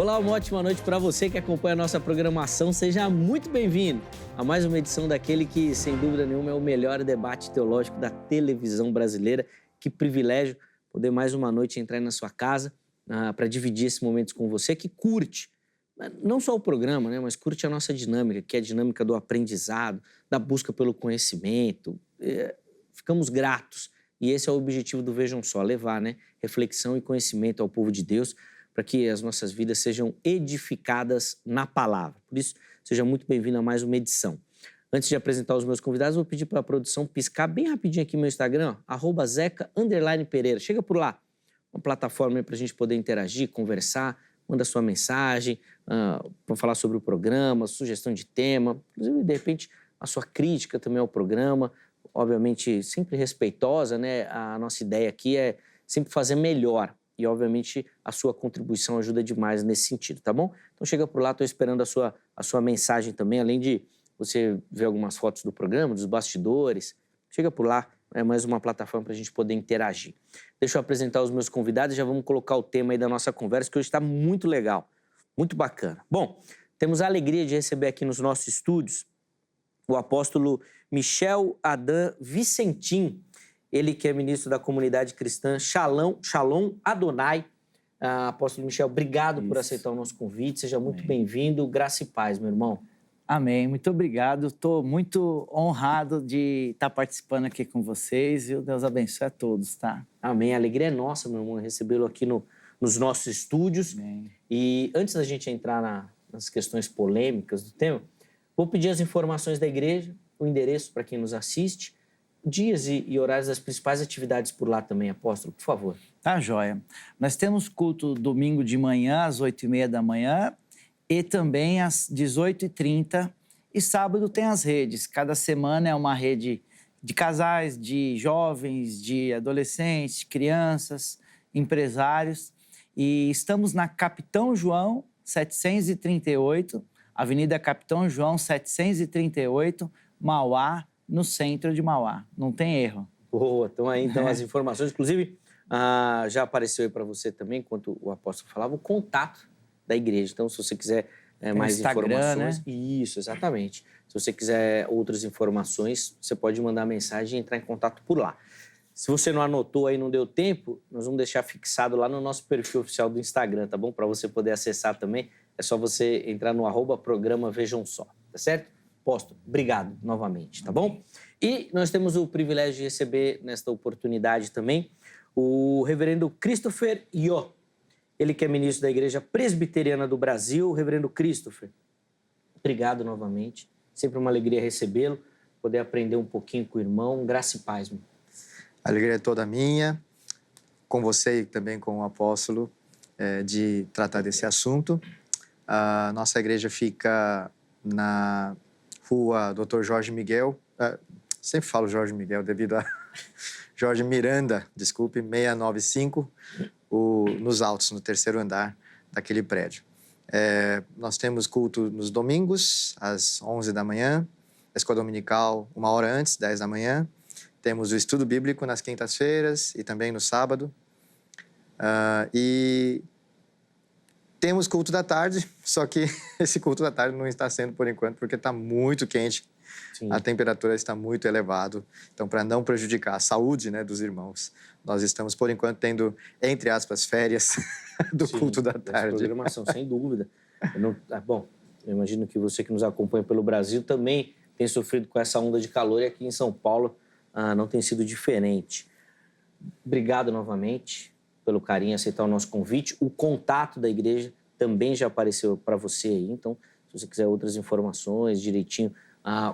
Olá, uma ótima noite para você que acompanha a nossa programação. Seja muito bem-vindo a mais uma edição daquele que, sem dúvida nenhuma, é o melhor debate teológico da televisão brasileira. Que privilégio poder mais uma noite entrar na sua casa para dividir esses momentos com você que curte, não só o programa, né, mas curte a nossa dinâmica, que é a dinâmica do aprendizado, da busca pelo conhecimento. Ficamos gratos. E esse é o objetivo do Vejam Só, levar, né, reflexão e conhecimento ao povo de Deus, para que as nossas vidas sejam edificadas na palavra. Por isso, seja muito bem-vindo a mais uma edição. Antes de apresentar os meus convidados, vou pedir para a produção piscar bem rapidinho aqui no meu Instagram, @zeca_pereira. Chega por lá, uma plataforma para a gente poder interagir, conversar, manda sua mensagem, para falar sobre o programa, sugestão de tema, inclusive, de repente, a sua crítica também ao programa, obviamente, sempre respeitosa, né? A nossa ideia aqui é sempre fazer melhor. E, obviamente, a sua contribuição ajuda demais nesse sentido, tá bom? Então, chega por lá, estou esperando a sua mensagem também, além de você ver algumas fotos do programa, dos bastidores. Chega por lá, é mais uma plataforma para a gente poder interagir. Deixa eu apresentar os meus convidados e já vamos colocar o tema aí da nossa conversa, que hoje está muito legal, muito bacana. Bom, temos a alegria de receber aqui nos nossos estúdios o apóstolo Michel Adam Vicentim, ele que é ministro da comunidade cristã Shalom Adonai. Apóstolo Michel, obrigado por aceitar o nosso convite. Seja muito bem-vindo. Graça e paz, meu irmão. Amém. Muito obrigado. Estou muito honrado de estar participando aqui com vocês e o Deus abençoe a todos, tá? Amém. A alegria é nossa, meu irmão, recebê-lo aqui nos nossos estúdios. Amém. E antes da gente entrar nas questões polêmicas do tema, vou pedir as informações da igreja, o endereço para quem nos assiste, dias e horários das principais atividades por lá também, apóstolo, por favor. Tá, joia. Nós temos culto domingo de manhã, às 8h30 da manhã, e também às 18h30. E sábado tem as redes. Cada semana é uma rede de casais, de jovens, de adolescentes, crianças, empresários. E estamos na Capitão João 738, Avenida Capitão João 738, Mauá, no centro de Mauá. Não tem erro. Boa, então aí as informações. Inclusive, já apareceu aí para você também, enquanto o apóstolo falava, o contato da igreja. Então, se você quiser mais informações... Né? Isso, exatamente. Se você quiser outras informações, você pode mandar mensagem e entrar em contato por lá. Se você não anotou aí, não deu tempo, nós vamos deixar fixado lá no nosso perfil oficial do Instagram, tá bom? Para você poder acessar também, é só você entrar no @programa Vejam Só, tá certo? Apóstolo, obrigado novamente, tá bom? E nós temos o privilégio de receber, nesta oportunidade também, o reverendo Christopher Ió. Ele que é ministro da Igreja Presbiteriana do Brasil. Reverendo Christopher, obrigado novamente. Sempre uma alegria recebê-lo, poder aprender um pouquinho com o irmão. Graça e paz, meu. A alegria é toda minha, com você e também com o apóstolo, de tratar desse assunto. A nossa igreja fica na Rua Dr. Jorge Miguel, sempre falo Jorge Miguel devido a Jorge Miranda, desculpe, 695, nos altos, no terceiro andar daquele prédio. Nós temos culto nos domingos, às 11 da manhã, a escola dominical 1 hora antes, 10 da manhã. Temos o estudo bíblico nas quintas-feiras e também no sábado. E temos culto da tarde, só que esse culto da tarde não está sendo por enquanto, porque está muito quente. Sim. A temperatura está muito elevada. Então, para não prejudicar a saúde, né, dos irmãos, nós estamos, por enquanto, tendo, entre aspas, férias do culto da tarde. Programação, sem dúvida. Bom, eu imagino que você que nos acompanha pelo Brasil também tem sofrido com essa onda de calor, e aqui em São Paulo não tem sido diferente. Obrigado novamente pelo carinho, aceitar o nosso convite. O contato da igreja também já apareceu para você aí. Então, se você quiser outras informações, direitinho,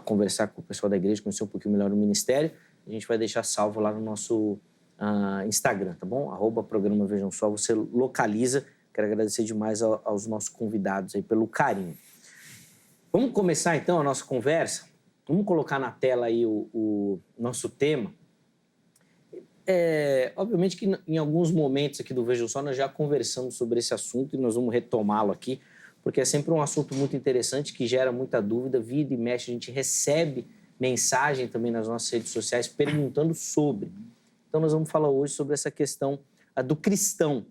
conversar com o pessoal da igreja, conhecer um pouquinho melhor o ministério, a gente vai deixar salvo lá no nosso Instagram, tá bom? @programa Vejam Só, você localiza. Quero agradecer demais aos nossos convidados aí pelo carinho. Vamos começar então a nossa conversa. Vamos colocar na tela aí o nosso tema. Obviamente que em alguns momentos aqui do Vejam Só nós já conversamos sobre esse assunto e nós vamos retomá-lo aqui, porque é sempre um assunto muito interessante que gera muita dúvida. Vira e mexe, a gente recebe mensagem também nas nossas redes sociais perguntando sobre. Então nós vamos falar hoje sobre essa questão do cristão.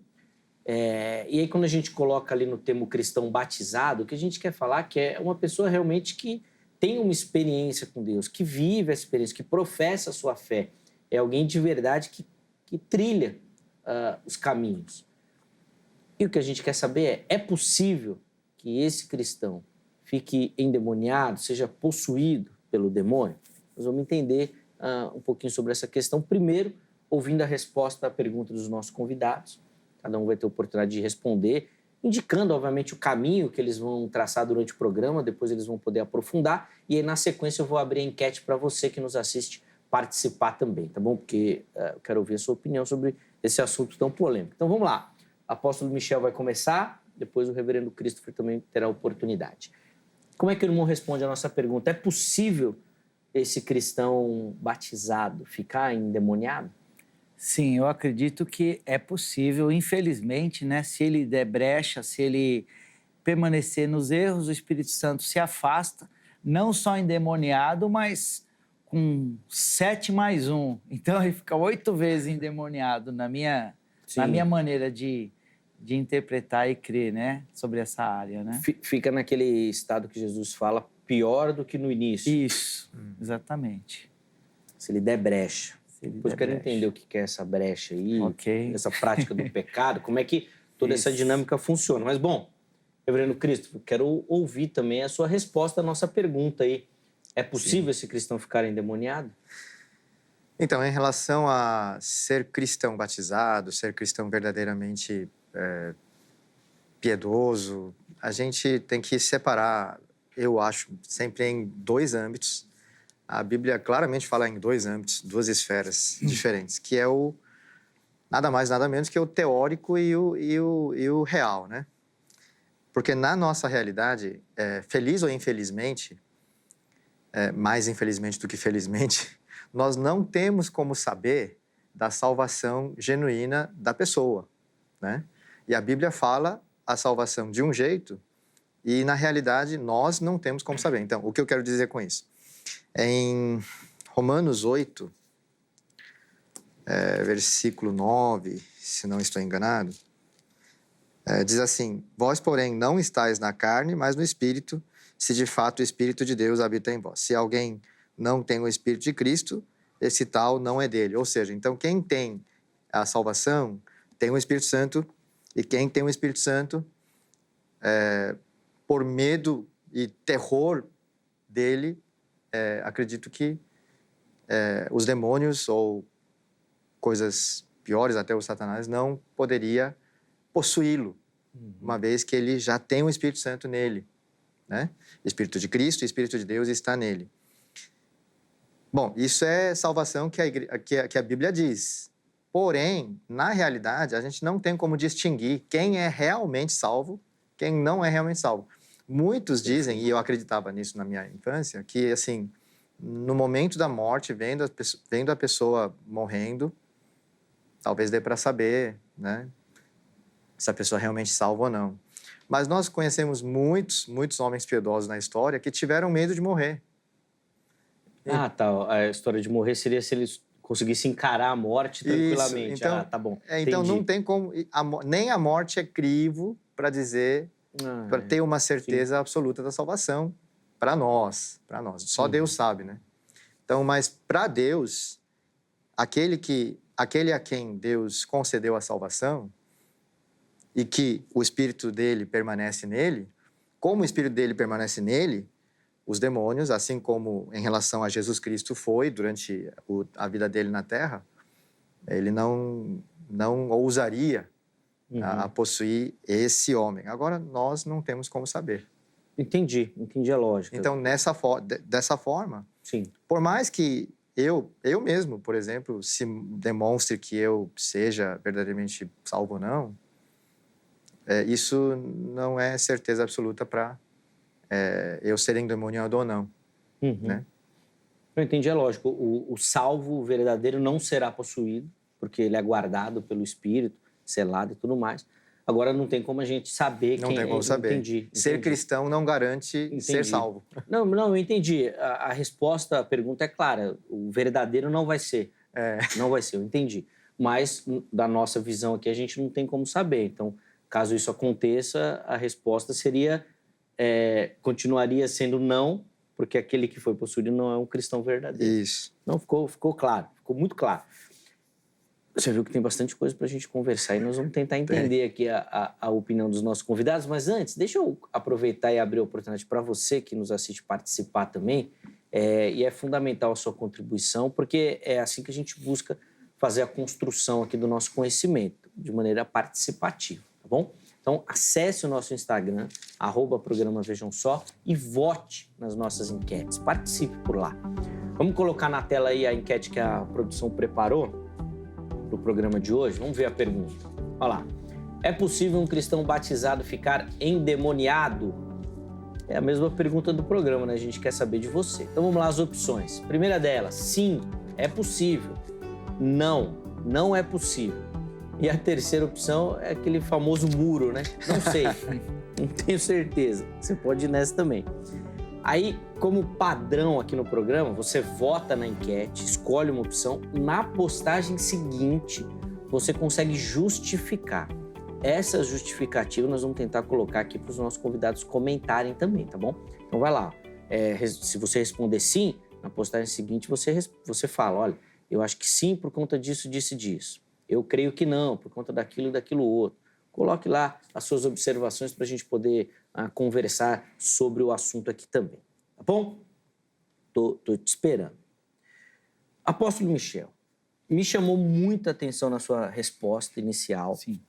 E aí, quando a gente coloca ali no termo cristão batizado, o que a gente quer falar que é uma pessoa realmente que tem uma experiência com Deus, que vive essa experiência, que professa a sua fé. É alguém de verdade que trilha os caminhos. E o que a gente quer saber é possível que esse cristão fique endemoniado, seja possuído pelo demônio? Nós vamos entender um pouquinho sobre essa questão, primeiro ouvindo a resposta à pergunta dos nossos convidados. Cada um vai ter a oportunidade de responder, indicando, obviamente, o caminho que eles vão traçar durante o programa, depois eles vão poder aprofundar, e aí, na sequência, eu vou abrir a enquete para você que nos assiste participar também, tá bom? Porque eu quero ouvir a sua opinião sobre esse assunto tão polêmico. Então, vamos lá. O apóstolo Michel vai começar, depois o reverendo Christopher também terá a oportunidade. Como é que o irmão responde a nossa pergunta? É possível esse cristão batizado ficar endemoniado? Sim, eu acredito que é possível. Infelizmente, né, se ele der brecha, se ele permanecer nos erros, o Espírito Santo se afasta, não só endemoniado, mas com 7 mais 1. Então, ele fica 8 vezes endemoniado, na minha maneira de interpretar e crer, né, sobre essa área, né? Fica naquele estado que Jesus fala, pior do que no início. Isso, exatamente. Se ele der brecha. Depois eu quero entender o que é essa brecha aí, essa prática do pecado, como é que toda essa dinâmica funciona. Mas, bom, reverendo Christopher, quero ouvir também a sua resposta à nossa pergunta aí. É possível esse cristão ficar endemoniado? Então, em relação a ser cristão batizado, ser cristão verdadeiramente piedoso, a gente tem que separar, eu acho, sempre em 2 âmbitos. A Bíblia claramente fala em 2 âmbitos, 2 esferas diferentes, que é o nada mais, nada menos que o teórico e o real, né? Porque na nossa realidade, feliz ou infelizmente, mais infelizmente do que felizmente, nós não temos como saber da salvação genuína da pessoa, né? E a Bíblia fala a salvação de um jeito e, na realidade, nós não temos como saber. Então, o que eu quero dizer com isso? Em Romanos 8, versículo 9, se não estou enganado, diz assim: vós, porém, não estáis na carne, mas no Espírito, se de fato o Espírito de Deus habita em vós. Se alguém não tem o Espírito de Cristo, esse tal não é dele. Ou seja, então quem tem a salvação tem o Espírito Santo, e quem tem o Espírito Santo, por medo e terror dele, acredito que os demônios ou coisas piores, até o Satanás, não poderia possuí-lo, uma vez que ele já tem o Espírito Santo nele, né? Espírito de Cristo, Espírito de Deus está nele. Bom, isso é salvação que a Bíblia diz. Porém, na realidade, a gente não tem como distinguir quem é realmente salvo, quem não é realmente salvo. Muitos dizem, e eu acreditava nisso na minha infância, que, assim, no momento da morte, vendo a pessoa morrendo, talvez dê para saber, né, se a pessoa é realmente salva ou não. Mas nós conhecemos muitos homens piedosos na história que tiveram medo de morrer. Tá. A história de morrer seria se eles conseguissem encarar a morte tranquilamente. Isso. Então, tá bom. Então não tem como... nem a morte é crivo para dizer... para ter uma certeza absoluta da salvação para nós. Só Deus sabe, né? Então, mas para Deus, aquele a quem Deus concedeu a salvação e que o Espírito dele permanece nele, como o Espírito dele permanece nele, os demônios, assim como em relação a Jesus Cristo foi durante a vida dele na Terra, ele não ousaria a possuir esse homem. Agora, nós não temos como saber. Entendi a lógica. Então, dessa forma, sim, por mais que eu mesmo, por exemplo, se demonstre que eu seja verdadeiramente salvo ou não, isso não é certeza absoluta para eu ser endemoniado ou não. Né? Eu entendi a lógica. O salvo verdadeiro não será possuído, porque ele é guardado pelo Espírito, selado e tudo mais. Agora, não tem como a gente saber não quem é. Não tem como saber. Entendi. Ser cristão não garante ser salvo. Não, eu entendi. A resposta à pergunta é clara. O verdadeiro não vai ser. Não vai ser, eu entendi. mas da nossa visão aqui a gente não tem como saber. Então, caso isso aconteça, a resposta seria, continuaria sendo não, porque aquele que foi possuído não é um cristão verdadeiro. Isso. Não, ficou claro, ficou muito claro. Você viu que tem bastante coisa para a gente conversar e nós vamos tentar entender aqui a opinião dos nossos convidados. Mas antes, deixa eu aproveitar e abrir a oportunidade para você que nos assiste participar também. E é fundamental a sua contribuição, porque é assim que a gente busca fazer a construção aqui do nosso conhecimento, de maneira participativa, tá bom? Então, acesse o nosso Instagram, @programa Vejam Só, e vote nas nossas enquetes. Participe por lá. Vamos colocar na tela aí a enquete que a produção preparou para o programa de hoje. Vamos ver a pergunta. Olha lá. É possível um cristão batizado ficar endemoniado? É a mesma pergunta do programa, né? A gente quer saber de você. Então vamos lá as opções. Primeira delas, sim, é possível. Não, não é possível. E a terceira opção é aquele famoso muro, né? Não sei, não tenho certeza. Você pode ir nessa também. Aí, como padrão aqui no programa, você vota na enquete, escolhe uma opção. Na postagem seguinte, você consegue justificar. Essa justificativa nós vamos tentar colocar aqui para os nossos convidados comentarem também, tá bom? Então vai lá. Se você responder sim, na postagem seguinte você fala, olha, eu acho que sim por conta disso, disso e disso. Eu creio que não, por conta daquilo e daquilo outro. Coloque lá as suas observações para a gente poder conversar sobre o assunto aqui também, tá bom? Tô te esperando. Apóstolo Michel, me chamou muita atenção na sua resposta inicial. Sim.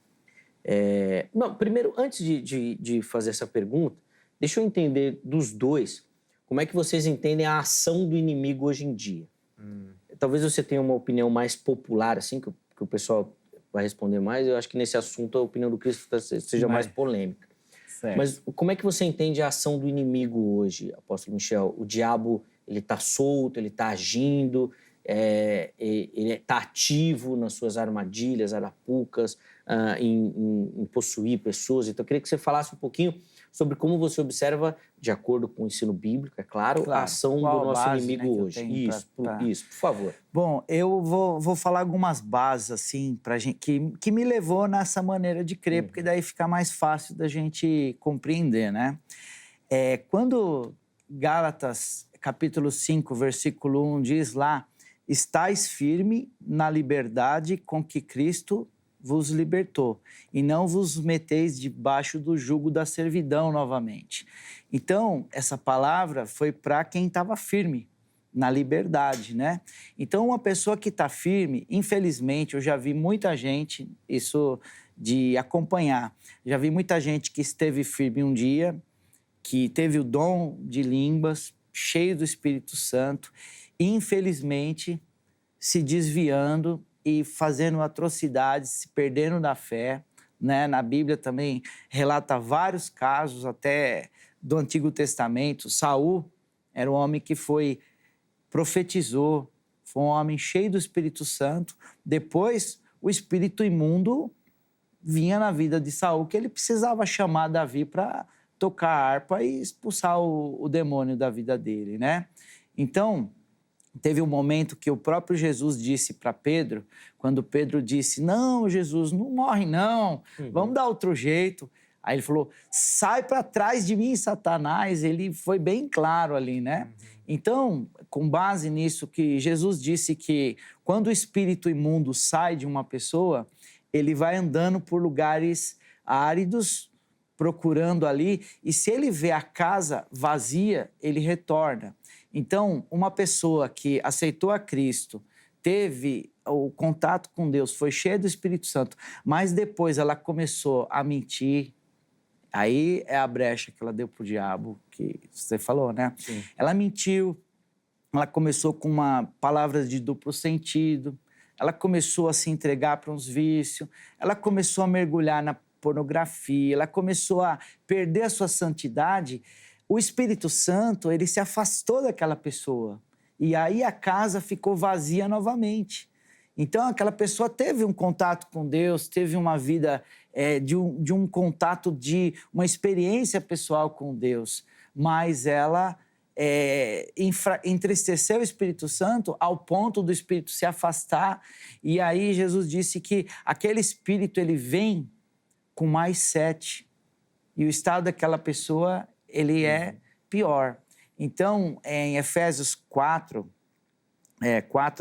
Não, primeiro, antes de fazer essa pergunta, deixa eu entender dos dois como é que vocês entendem a ação do inimigo hoje em dia. Talvez você tenha uma opinião mais popular, assim, que o pessoal vai responder mais. Eu acho que nesse assunto a opinião do Cristo seja mais polêmica. Certo. Mas como é que você entende a ação do inimigo hoje, Apóstolo Michel? O diabo, ele está solto, ele está agindo, ele está ativo nas suas armadilhas, arapucas, em possuir pessoas. Então, eu queria que você falasse um pouquinho sobre como você observa, de acordo com o ensino bíblico, é claro, a ação do nosso inimigo hoje. Isso, por favor. Bom, eu vou falar algumas bases, assim, pra gente, que me levou nessa maneira de crer, porque daí fica mais fácil da gente compreender, né? Quando Gálatas, capítulo 5, versículo 1, diz lá, estais firme na liberdade com que Cristo vos libertou, e não vos meteis debaixo do jugo da servidão novamente. Então, essa palavra foi para quem estava firme na liberdade, né? Então, uma pessoa que está firme, infelizmente, eu já vi muita gente, isso de acompanhar, já vi muita gente que esteve firme um dia, que teve o dom de línguas, cheio do Espírito Santo, e, infelizmente, se desviando e fazendo atrocidades, se perdendo da fé, né? Na Bíblia também relata vários casos, até do Antigo Testamento. Saul era um homem que profetizou, foi um homem cheio do Espírito Santo. Depois, o espírito imundo vinha na vida de Saul, que ele precisava chamar Davi para tocar a harpa e expulsar o demônio da vida dele, né? Então, teve um momento que o próprio Jesus disse para Pedro, quando Pedro disse, não, Jesus, não morre não, vamos dar outro jeito. Aí ele falou, sai para trás de mim, Satanás. Ele foi bem claro ali, né? Então, com base nisso que Jesus disse que quando o espírito imundo sai de uma pessoa, ele vai andando por lugares áridos, procurando ali, e se ele vê a casa vazia, ele retorna. Então, uma pessoa que aceitou a Cristo, teve o contato com Deus, foi cheia do Espírito Santo, mas depois ela começou a mentir, aí é a brecha que ela deu pro diabo, que você falou, né? Sim. Ela mentiu, ela começou com palavras de duplo sentido, ela começou a se entregar para uns vícios, ela começou a mergulhar na pornografia, ela começou a perder a sua santidade. O Espírito Santo, ele se afastou daquela pessoa. E aí a casa ficou vazia novamente. Então, aquela pessoa teve um contato com Deus, teve uma vida de um contato, de uma experiência pessoal com Deus. Mas ela entristeceu o Espírito Santo ao ponto do Espírito se afastar. E aí Jesus disse que aquele Espírito, ele vem com mais 7. E o estado daquela pessoa, ele é pior. Então, em Efésios 4,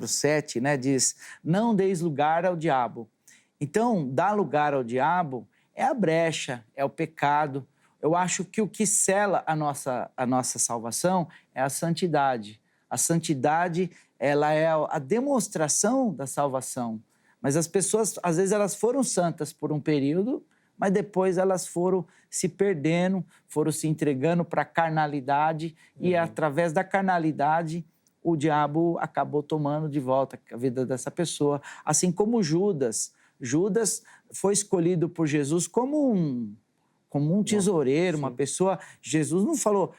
7, né, diz, não deis lugar ao diabo. Então, dar lugar ao diabo é a brecha, é o pecado. Eu acho que o que sela a nossa salvação é a santidade. A santidade, ela é a demonstração da salvação. Mas as pessoas, às vezes, elas foram santas por um período, mas depois elas foram se perdendo, foram se entregando para a carnalidade, e através da carnalidade o diabo acabou tomando de volta a vida dessa pessoa. Assim como Judas. Judas foi escolhido por Jesus como um tesoureiro, uma pessoa. Jesus não falou,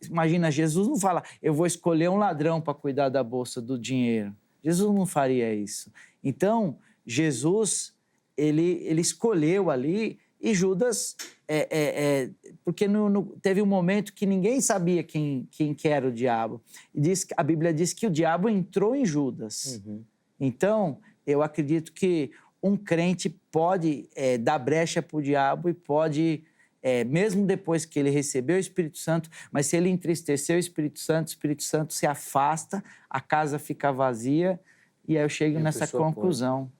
imagina, Jesus não fala, eu vou escolher um ladrão para cuidar da bolsa do dinheiro. Jesus não faria isso. Então, Jesus, ele escolheu ali, e Judas, porque teve um momento que ninguém sabia quem que era o diabo. E a Bíblia diz que o diabo entrou em Judas. Então, eu acredito que um crente pode dar brecha para o diabo e pode, mesmo depois que ele recebeu o Espírito Santo, mas se ele entristecer o Espírito Santo se afasta, a casa fica vazia, e aí eu chego nessa conclusão.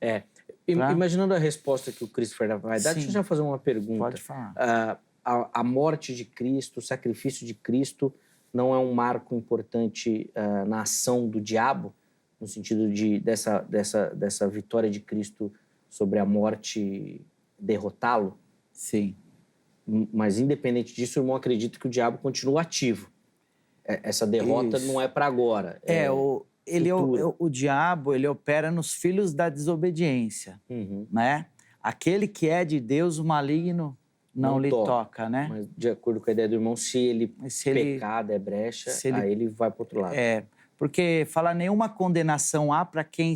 Imaginando a resposta que o Christopher vai dar, deixa eu já fazer uma pergunta. Pode falar. A morte de Cristo, o sacrifício de Cristo, não é um marco importante na ação do diabo, no sentido dessa vitória de Cristo sobre a morte derrotá-lo? Sim. Mas, independente disso, o irmão acredita que o diabo continua ativo. Essa derrota não é para agora. O diabo, ele opera nos filhos da desobediência, né? Aquele que é de Deus, o maligno não lhe toca, né? Mas, de acordo com a ideia do irmão, se ele pecar, der brecha, aí ele vai para o outro lado. Porque fala nenhuma condenação há para quem...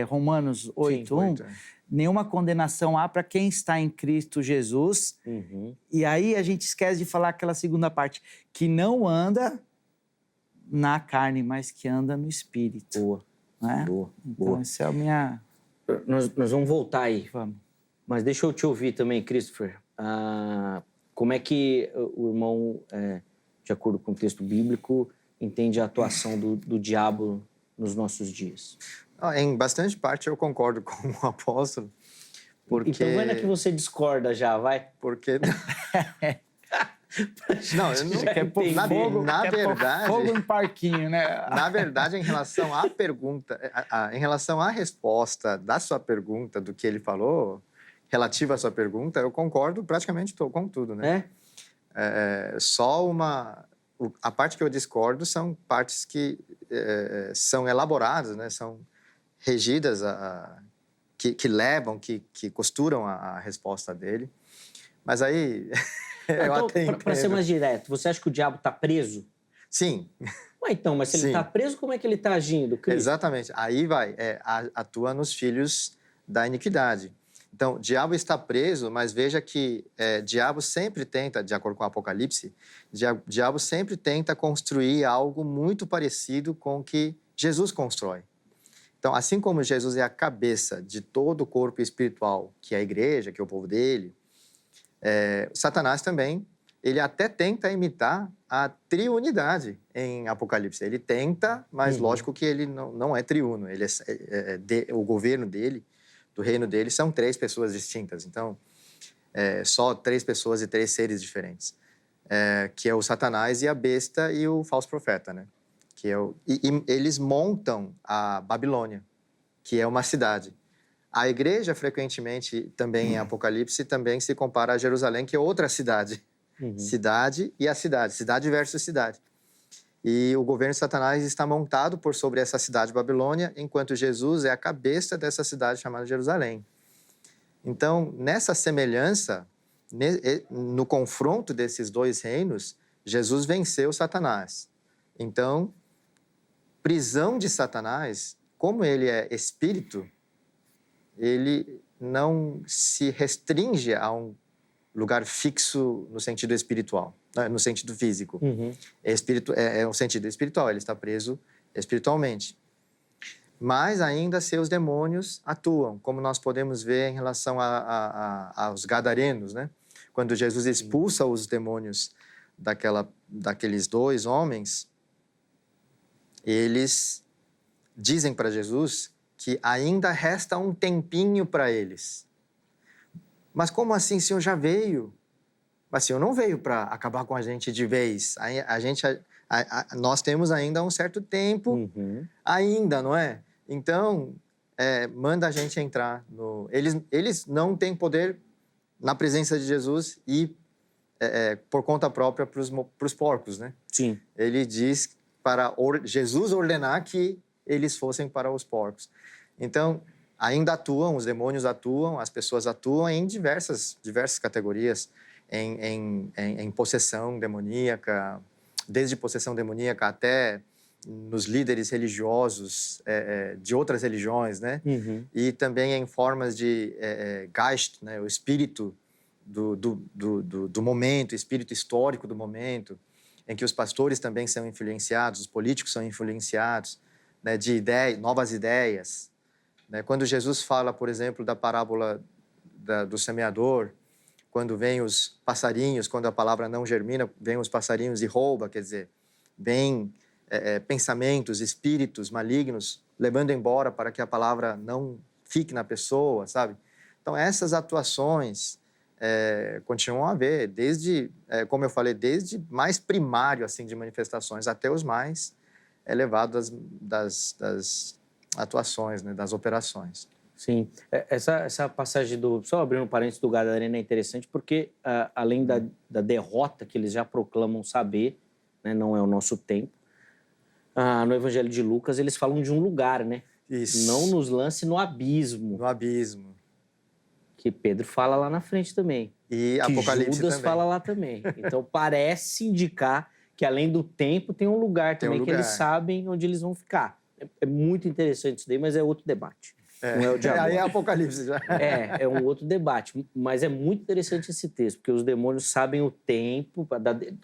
Romanos 8:1, nenhuma condenação há para quem está em Cristo Jesus. E aí a gente esquece de falar aquela segunda parte, que não anda na carne, mas que anda no Espírito. Boa. Né? Então, essa é a minha... Nós vamos voltar aí. Vamos. Mas deixa eu te ouvir também, Christopher. Como é que o irmão, de acordo com o texto bíblico, entende a atuação do diabo nos nossos dias? Em bastante parte eu concordo com o apóstolo, porque... Então vai na que você discorda já, vai. Porque... Não, eu não quero pôr fogo, na verdade... Fogo em parquinho, né? Na verdade, em relação à pergunta, em relação à resposta da sua pergunta, do que ele falou, relativa à sua pergunta, eu concordo praticamente com tudo, né? Só a parte que eu discordo são partes que são elaboradas, né? São regidas, que levam, que costuram a resposta dele. Mas aí... Então, para ser mais direto, você acha que o diabo está preso? Sim. Mas se ele está preso, como é que ele está agindo, Cristo? Exatamente. Aí atua nos filhos da iniquidade. Então, o diabo está preso, mas veja que diabo sempre tenta, de acordo com o Apocalipse, diabo sempre tenta construir algo muito parecido com o que Jesus constrói. Então, assim como Jesus é a cabeça de todo o corpo espiritual, que é a igreja, que é o povo dele, Satanás também, ele até tenta imitar a triunidade em Apocalipse. Ele tenta, mas lógico que ele não é triuno. Ele o governo dele, do reino dele, são 3 pessoas distintas. Então, só 3 pessoas e 3 seres diferentes. Que é o Satanás e a besta e o falso profeta, né? E eles montam a Babilônia, que é uma cidade. A igreja, frequentemente, também em Apocalipse, também se compara a Jerusalém, que é outra cidade. Cidade e a cidade. Cidade versus cidade. E o governo de Satanás está montado por sobre essa cidade Babilônia, enquanto Jesus é a cabeça dessa cidade chamada Jerusalém. Então, nessa semelhança, no confronto desses 2 reinos, Jesus venceu Satanás. Então, prisão de Satanás, como ele é espírito, ele não se restringe a um lugar fixo no sentido espiritual. no sentido físico. Uhum. É um sentido espiritual, ele está preso espiritualmente. Mas ainda seus demônios atuam, como nós podemos ver em relação aos gadarenos, né? Quando Jesus expulsa os demônios daqueles 2 homens, eles dizem para Jesus que ainda resta um tempinho para eles. Mas como assim, o Senhor já veio? Mas o Senhor não veio para acabar com a gente de vez. Nós temos ainda um certo tempo, ainda, não é? Então, manda a gente entrar. Eles não têm poder na presença de Jesus e por conta própria para os porcos, né? Sim. Ele diz para Jesus ordenar que eles fossem para os porcos. Então, ainda atuam, os demônios atuam, as pessoas atuam em diversas categorias, em possessão demoníaca, desde possessão demoníaca até nos líderes religiosos de outras religiões, né? Uhum. E também em formas de Geist, né? O espírito do momento, espírito histórico do momento, em que os pastores também são influenciados, os políticos são influenciados, né, de novas ideias. Né? Quando Jesus fala, por exemplo, da parábola do semeador, quando vêm os passarinhos, quando a palavra não germina, vêm os passarinhos e rouba, quer dizer, vêm pensamentos, espíritos malignos, levando embora para que a palavra não fique na pessoa, sabe? Então, essas atuações continuam a haver, desde, como eu falei, desde mais primário assim, de manifestações até os mais elevados das atuações, né, das operações. Sim. Essa passagem só abrindo um parênteses do Gadareno é interessante porque, além da derrota que eles já proclamam saber, né, não é o nosso tempo, no Evangelho de Lucas eles falam de um lugar, né? Isso. Não nos lance no abismo. No abismo. Que Pedro fala lá na frente também. E que Apocalipse Judas também. fala lá também. Então parece indicar que além do tempo tem um lugar também que eles sabem onde eles vão ficar. É muito interessante isso daí, mas é outro debate. Não é o de agora. Aí é Apocalipse já. É um outro debate. Mas é muito interessante esse texto, porque os demônios sabem o tempo.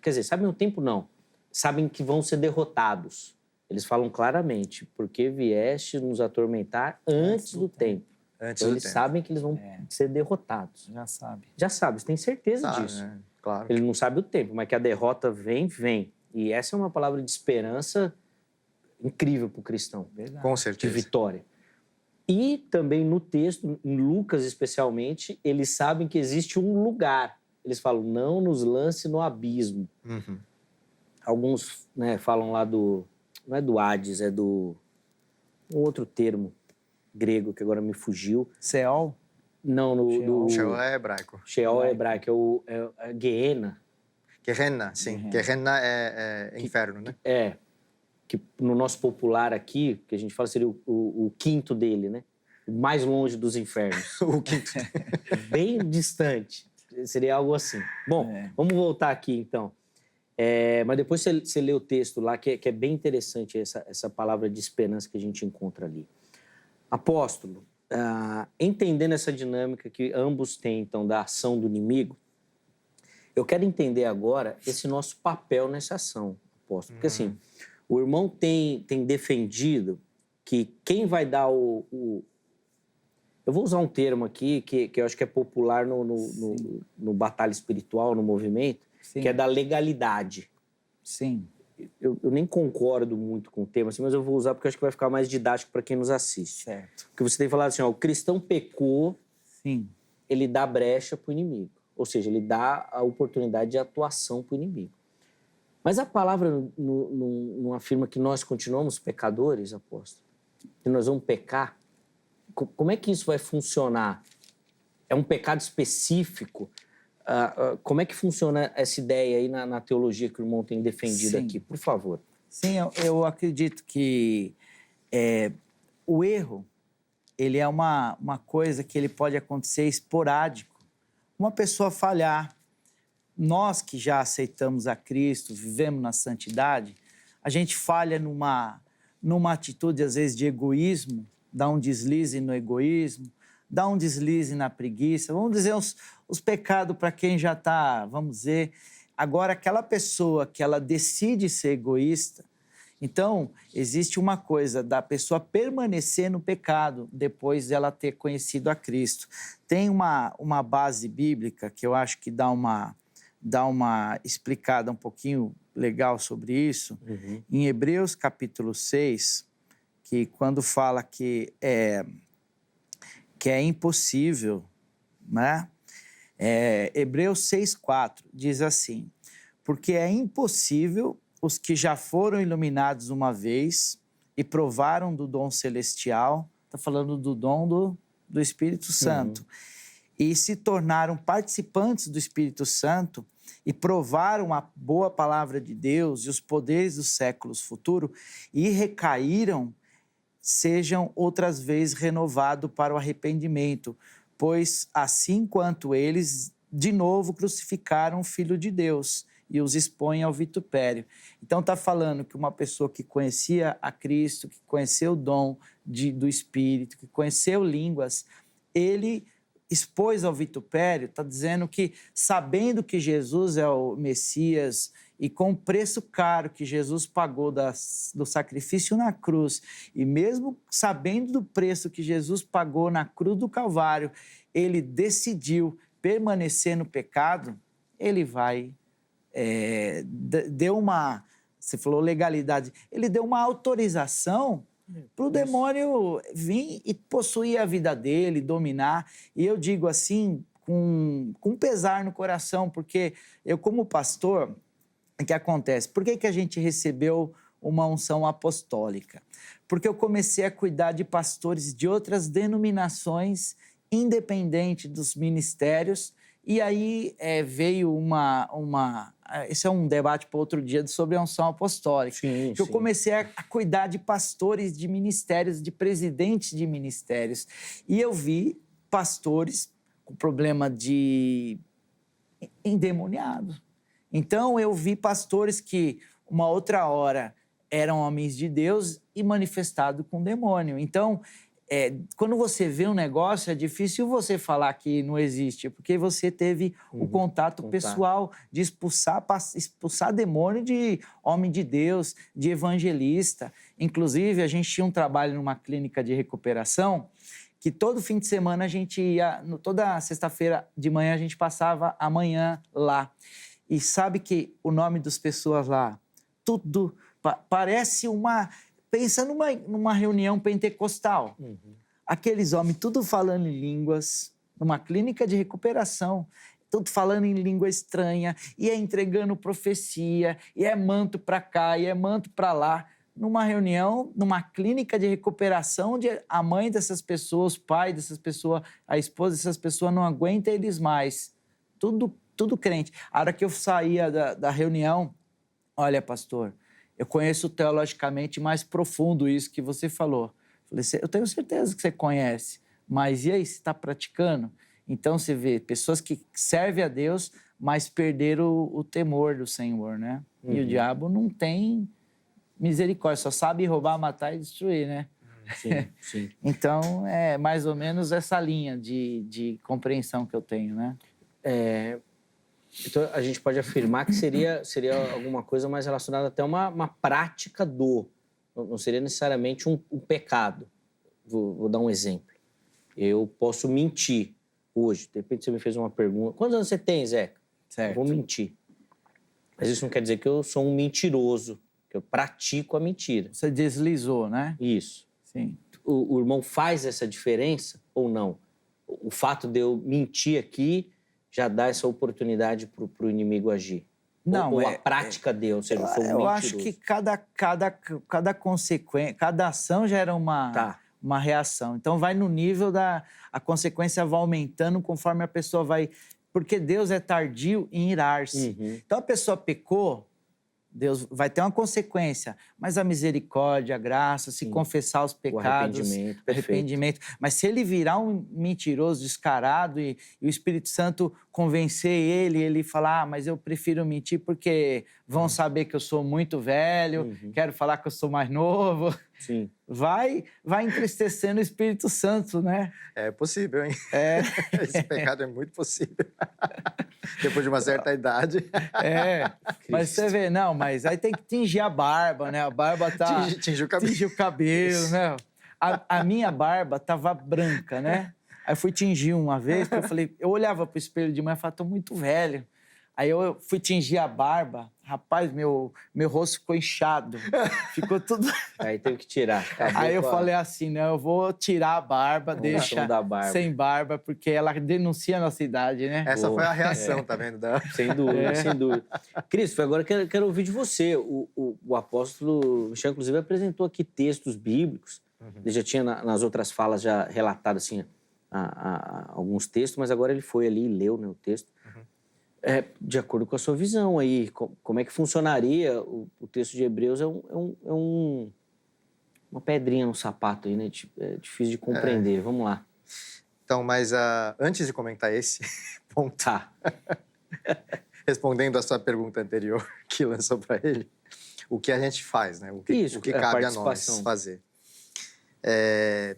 Quer dizer, sabem o tempo não. Sabem que vão ser derrotados. Eles falam claramente, porque vieste nos atormentar antes do tempo. Então eles sabem que eles vão ser derrotados. Já sabe. Já sabe, você tem certeza disso. Claro. Ele não sabe o tempo, mas que a derrota vem. E essa é uma palavra de esperança incrível para o cristão. Verdade. Com certeza. De vitória. E também no texto, em Lucas especialmente, eles sabem que existe um lugar. Eles falam, não nos lance no abismo. Uhum. Alguns, né, falam lá não é do Hades, é um outro termo grego que agora me fugiu. Seol? Não, Sheol é hebraico. Sheol é hebraico, é Gehenna. Gehenna, sim. Gehenna é inferno, né? Que no nosso popular aqui, que a gente fala, seria o quinto dele, né? O mais longe dos infernos. O quinto. Bem distante. Seria algo assim. Bom, vamos voltar aqui, então. Mas depois você lê o texto lá, que é bem interessante essa palavra de esperança que a gente encontra ali. Apóstolo, entendendo essa dinâmica que ambos têm, então, da ação do inimigo, eu quero entender agora esse nosso papel nessa ação, apóstolo. Porque, assim, o irmão tem defendido que quem vai dar eu vou usar um termo aqui que eu acho que é popular no batalha espiritual, no movimento, Sim. que é da legalidade. Sim. Eu nem concordo muito com o termo, assim, mas eu vou usar porque eu acho que vai ficar mais didático para quem nos assiste. Certo. Porque você tem falado assim, o cristão pecou, Sim. ele dá brecha para o inimigo. Ou seja, ele dá a oportunidade de atuação para o inimigo. Mas a palavra não afirma que nós continuamos pecadores, apóstolo? Que nós vamos pecar? Como é que isso vai funcionar? É um pecado específico? Como é que funciona essa ideia aí na teologia que o irmão tem defendido aqui? Por favor. Sim, eu acredito que o erro, ele é uma coisa que ele pode acontecer esporádico. Uma pessoa falhar. Nós que já aceitamos a Cristo, vivemos na santidade, a gente falha numa atitude, às vezes, de egoísmo, dá um deslize no egoísmo, dá um deslize na preguiça. Vamos dizer os pecados para quem já está, vamos dizer, Agora, aquela pessoa que ela decide ser egoísta, então, existe uma coisa da pessoa permanecer no pecado depois dela ter conhecido a Cristo. Tem uma base bíblica que eu acho que dá uma explicada um pouquinho legal sobre isso. Uhum. Em Hebreus capítulo 6, que quando fala que é impossível, né? Hebreus 6,4 diz assim: porque é impossível os que já foram iluminados uma vez e provaram do dom celestial, está falando do dom do Espírito Santo, e se tornaram participantes do Espírito Santo e provaram a boa palavra de Deus e os poderes dos séculos futuros e recaíram, sejam outras vezes renovados para o arrependimento, pois assim quanto eles de novo crucificaram o Filho de Deus e os expõe ao vitupério. Então está falando que uma pessoa que conhecia a Cristo, que conheceu o dom do Espírito, que conheceu línguas, ele expôs ao vitupério, está dizendo que sabendo que Jesus é o Messias e com o preço caro que Jesus pagou do sacrifício na cruz, e mesmo sabendo do preço que Jesus pagou na cruz do Calvário, ele decidiu permanecer no pecado, ele vai... você falou legalidade, ele deu uma autorização para o demônio vir e possuir a vida dele, dominar. E eu digo assim, com pesar no coração, porque eu, como pastor, o que acontece? Por que a gente recebeu uma unção apostólica? Porque eu comecei a cuidar de pastores de outras denominações, independente dos ministérios, e aí veio esse é um debate para outro dia sobre a unção apostólica. Sim, que eu comecei a cuidar de pastores de ministérios, de presidentes de ministérios. E eu vi pastores com problema de endemoniado. Então, eu vi pastores que, uma outra hora, eram homens de Deus e manifestados com demônio. Então, quando você vê um negócio, é difícil você falar que não existe, porque você teve o contato pessoal de expulsar demônio de homem de Deus, de evangelista. Inclusive, a gente tinha um trabalho numa clínica de recuperação que todo fim de semana a gente ia, toda sexta-feira de manhã a gente passava a manhã lá. E sabe que o nome das pessoas lá, tudo parece pensa numa reunião pentecostal. Aqueles homens tudo falando em línguas, numa clínica de recuperação, tudo falando em língua estranha, e entregando profecia, e manto para cá, e manto para lá. Numa reunião, numa clínica de recuperação, onde a mãe dessas pessoas, o pai dessas pessoas, a esposa dessas pessoas não aguenta eles mais. Tudo crente. A hora que eu saía da reunião, olha, pastor, eu conheço teologicamente mais profundo isso que você falou. Falei, eu tenho certeza que você conhece, mas e aí, você está praticando? Então, você vê pessoas que servem a Deus, mas perderam o temor do Senhor, né? E o diabo não tem misericórdia, só sabe roubar, matar e destruir, né? Sim. Então, é mais ou menos essa linha de compreensão que eu tenho, né? Então, a gente pode afirmar que seria alguma coisa mais relacionada até a uma prática não seria necessariamente um pecado. Vou dar um exemplo. Eu posso mentir hoje. De repente você me fez uma pergunta. Quantos anos você tem, Zeca? Certo. Eu vou mentir. Mas isso não quer dizer que eu sou um mentiroso, que eu pratico a mentira. Você deslizou, né? Isso. Sim. O irmão faz essa diferença ou não? O fato de eu mentir aqui já dá essa oportunidade para o inimigo agir? Não, ou a prática dele, ou seja, eu sou um mentiroso? Eu acho que cada consequência, cada ação gera uma reação. Então, vai no nível a consequência vai aumentando conforme a pessoa vai... Porque Deus é tardio em irar-se. Então, a pessoa pecou, Deus vai ter uma consequência, mas a misericórdia, a graça, se confessar os pecados, arrependimento. Mas se ele virar um mentiroso, descarado, e o Espírito Santo convencer ele falar, mas eu prefiro mentir porque vão saber que eu sou muito velho, quero falar que eu sou mais novo. Sim. vai entristecendo o Espírito Santo, né? É possível, hein? É. Esse pecado é muito possível. Depois de uma certa idade. Mas você vê, não, mas aí tem que tingir a barba, né? A barba tá... Tingir o cabelo. Tingir o cabelo, né? A minha barba tava branca, né? Aí eu fui tingir uma vez, porque eu olhava pro espelho de manhã e falava, tô muito velho. Aí eu fui tingir a barba, rapaz, meu rosto ficou inchado, ficou tudo... Aí teve que tirar. Acabou Aí eu com a- falei assim, não, eu vou tirar a barba, Com o deixa som da barba. sem barba, porque ela denuncia a nossa idade, né? Essa Boa. foi a reação, tá vendo? Sem dúvida, sem dúvida. Christopher, agora quero ouvir de você. O apóstolo Michel, inclusive, apresentou aqui textos bíblicos. Ele já tinha, nas outras falas, já relatado assim, alguns textos, mas agora ele foi ali e leu, né, o texto. De acordo com a sua visão aí, como é que funcionaria o texto de Hebreus? Uma pedrinha no sapato aí, né? É difícil de compreender. Vamos lá. Então, mas antes de comentar esse ponto, Tá. respondendo a sua pergunta anterior que lançou para ele, o que a gente faz, né? O que a cabe a nós participação. fazer.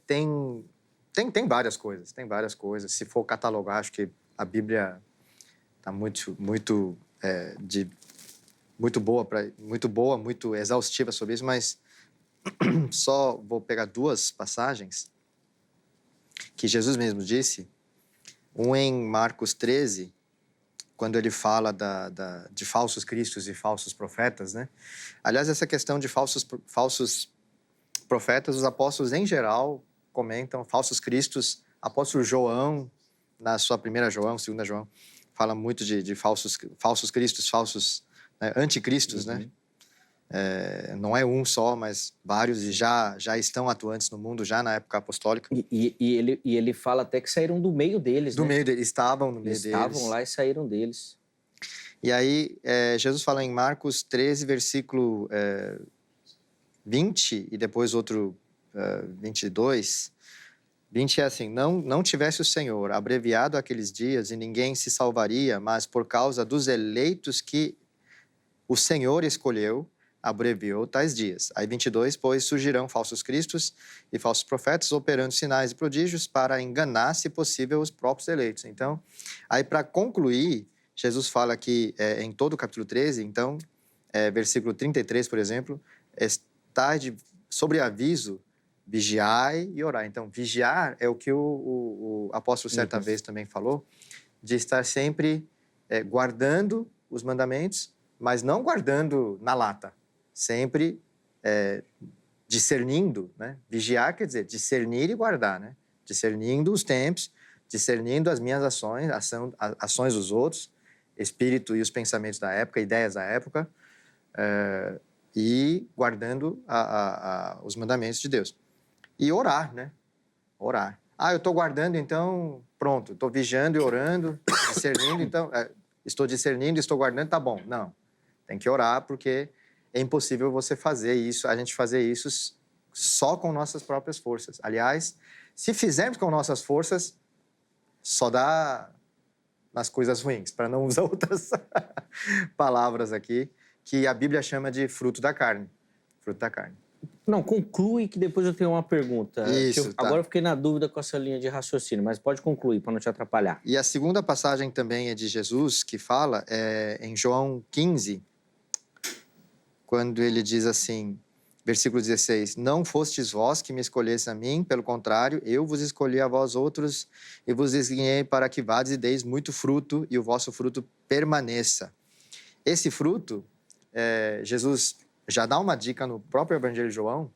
Tem várias coisas. Se for catalogar, acho que a Bíblia está muito boa, muito exaustiva sobre isso, mas só vou pegar duas passagens que Jesus mesmo disse. Um em Marcos 13, quando ele fala de falsos cristos e falsos profetas, né? Aliás, essa questão de falsos profetas, os apóstolos em geral comentam falsos cristos. Apóstolo João, na sua primeira João, segunda João, fala muito de falsos cristos, falsos anticristos, né? Não é um só, mas vários, e já estão atuantes no mundo, já na época apostólica. E ele fala até que saíram do meio deles, Do né? meio deles, estavam no meio Eles deles. estavam lá e saíram deles. E aí, Jesus fala em Marcos 13, versículo 20, e depois outro 22. 20 é assim: não tivesse o Senhor abreviado aqueles dias, e ninguém se salvaria, mas por causa dos eleitos que o Senhor escolheu, abreviou tais dias. Aí 22, pois surgirão falsos cristos e falsos profetas, operando sinais e prodígios para enganar, se possível, os próprios eleitos. Então, aí para concluir, Jesus fala aqui em todo o capítulo 13, então, versículo 33, por exemplo, está de sobreaviso, vigiai e orai. Então, vigiar é o que o apóstolo certa vez também falou, de estar sempre guardando os mandamentos, mas não guardando na lata, sempre discernindo, né? Vigiar quer dizer discernir e guardar, né? Discernindo os tempos, discernindo as minhas ações, ações dos outros, espírito e os pensamentos da época, ideias da época, e guardando os mandamentos de Deus. E orar, né? Orar. Eu estou guardando, então, pronto. Estou vigiando e orando, discernindo, então... estou discernindo e estou guardando, tá bom. Não. Tem que orar, porque é impossível você fazer isso, a gente fazer isso só com nossas próprias forças. Aliás, se fizermos com nossas forças, só dá nas coisas ruins, para não usar outras palavras aqui, que a Bíblia chama de fruto da carne. Fruto da carne. Não, conclui que depois eu tenho uma pergunta. Isso, tá. Agora eu fiquei na dúvida com essa linha de raciocínio, mas pode concluir para não te atrapalhar. E a segunda passagem também é de Jesus, que fala em João 15, quando ele diz assim, versículo 16, não fostes vós que me escolhestes a mim, pelo contrário, eu vos escolhi a vós outros e vos designé para que vades e deis muito fruto e o vosso fruto permaneça. Esse fruto, Jesus já dá uma dica no próprio Evangelho de João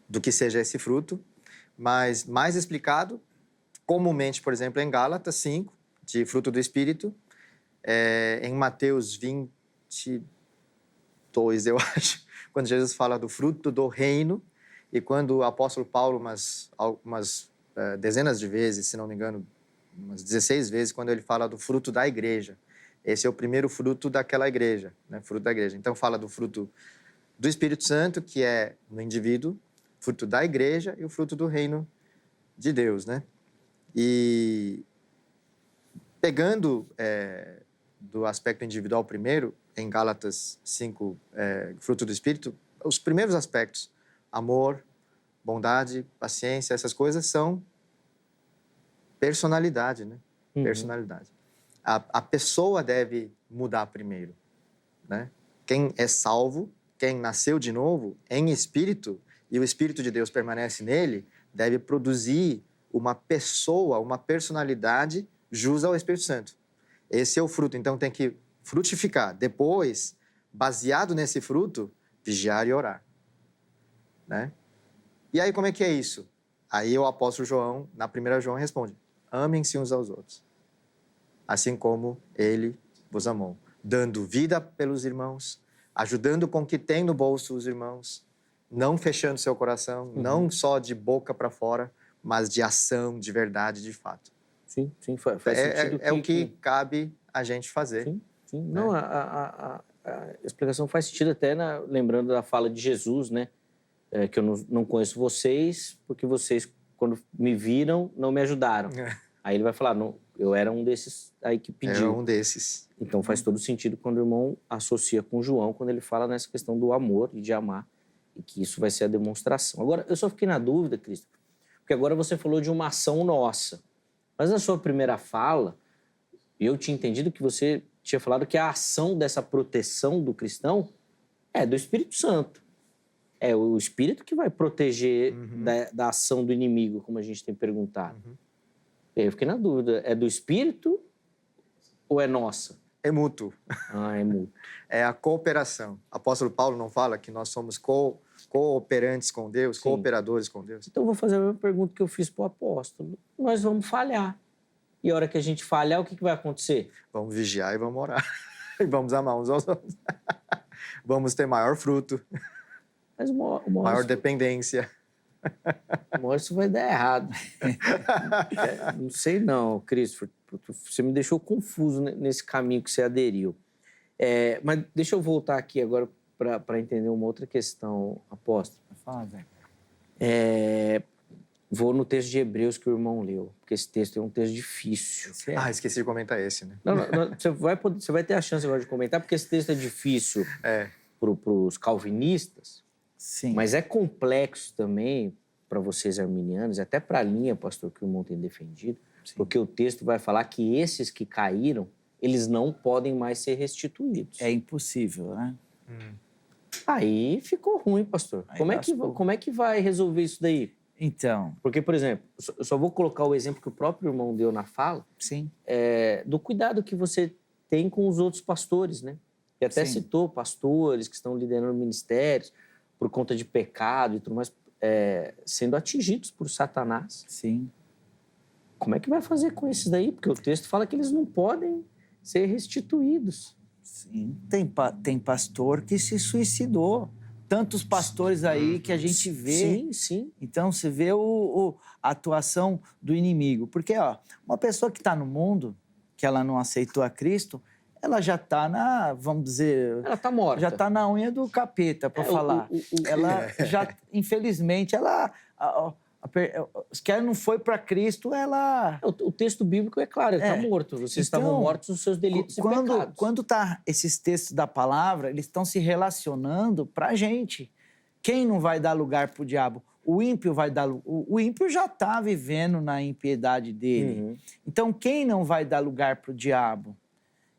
do que seja esse fruto, mas mais explicado, comumente, por exemplo, em Gálatas 5, de fruto do Espírito, em Mateus 22, eu acho, quando Jesus fala do fruto do reino, e quando o apóstolo Paulo, umas dezenas de vezes, se não me engano, umas 16 vezes, quando ele fala do fruto da igreja. Esse é o primeiro fruto daquela igreja, né? Fruto da igreja. Então, fala do fruto do Espírito Santo, que é no indivíduo, fruto da igreja e o fruto do reino de Deus, né? E pegando do aspecto individual primeiro, em Gálatas 5, fruto do Espírito, os primeiros aspectos, amor, bondade, paciência, essas coisas são personalidade, né? Personalidade. A pessoa deve mudar primeiro, né? Quem é salvo, quem nasceu de novo, em espírito, e o Espírito de Deus permanece nele, deve produzir uma pessoa, uma personalidade jus ao Espírito Santo. Esse é o fruto, então tem que frutificar. Depois, baseado nesse fruto, vigiar e orar, né? E aí como é que é isso? Aí o apóstolo João, na 1 João, responde: amem-se uns aos outros, assim como ele vos amou, dando vida pelos irmãos, ajudando com o que tem no bolso os irmãos, não fechando seu coração, não só de boca para fora, mas de ação, de verdade, de fato. Sim, faz sentido. É o que cabe a gente fazer. Sim. Não, a explicação faz sentido até lembrando da fala de Jesus, né? Que eu não conheço vocês, porque vocês, quando me viram, não me ajudaram. Aí ele vai falar, não, eu era um desses aí que pediu. Era um desses. Então faz todo sentido quando o irmão associa com João, quando ele fala nessa questão do amor e de amar, e que isso vai ser a demonstração. Agora, eu só fiquei na dúvida, Cristo, porque agora você falou de uma ação nossa. Mas na sua primeira fala, eu tinha entendido que você tinha falado que a ação dessa proteção do cristão é do Espírito Santo. É o Espírito que vai proteger da ação do inimigo, como a gente tem perguntado. Eu fiquei na dúvida, é do Espírito ou é nossa? É mútuo. É mútuo. É a cooperação. O apóstolo Paulo não fala que nós somos cooperantes com Deus, cooperadores com Deus? Então eu vou fazer a mesma pergunta que eu fiz para o apóstolo. Nós vamos falhar. E a hora que a gente falhar, o que vai acontecer? Vamos vigiar e vamos orar. E vamos amar uns aos outros. Vamos ter maior fruto. Mas maior dependência. Uma hora isso vai dar errado. Não sei não, Christopher. Você me deixou confuso nesse caminho que você aderiu. Mas deixa eu voltar aqui agora para entender uma outra questão, apóstolo. Fala, Zé. Vou no texto de Hebreus que o irmão leu, porque esse texto é um texto difícil. Esqueci de comentar esse, né? Não, você vai ter a chance agora de comentar, porque esse texto é difícil para os calvinistas. Sim. Mas é complexo também para vocês arminianos, até para a linha, pastor, que o irmão tem defendido, porque o texto vai falar que esses que caíram, eles não podem mais ser restituídos. É impossível, né? Aí ficou ruim, pastor. Como é que vai resolver isso daí? Então... Porque, por exemplo, eu só vou colocar o exemplo que o próprio irmão deu na fala, do cuidado que você tem com os outros pastores, né? E até citou pastores que estão liderando ministérios por conta de pecado e tudo mais, sendo atingidos por Satanás. Sim. Como é que vai fazer com esses daí? Porque o texto fala que eles não podem ser restituídos. Sim. Tem pastor que se suicidou. Tantos pastores aí que a gente vê. Sim. Então, você vê a atuação do inimigo. Porque, uma pessoa que está no mundo, que ela não aceitou a Cristo, ela já está vamos dizer... Ela está morta. Já está na unha do capeta, para falar. Ela já, infelizmente, se ela não foi para Cristo, ela... O texto bíblico é claro, ele está morto. Vocês estavam mortos nos seus delitos e pecados. Quando tá esses textos da palavra, eles estão se relacionando para a gente. Quem não vai dar lugar para o diabo? O ímpio vai dar... O ímpio já está vivendo na impiedade dele. Então, quem não vai dar lugar para o diabo?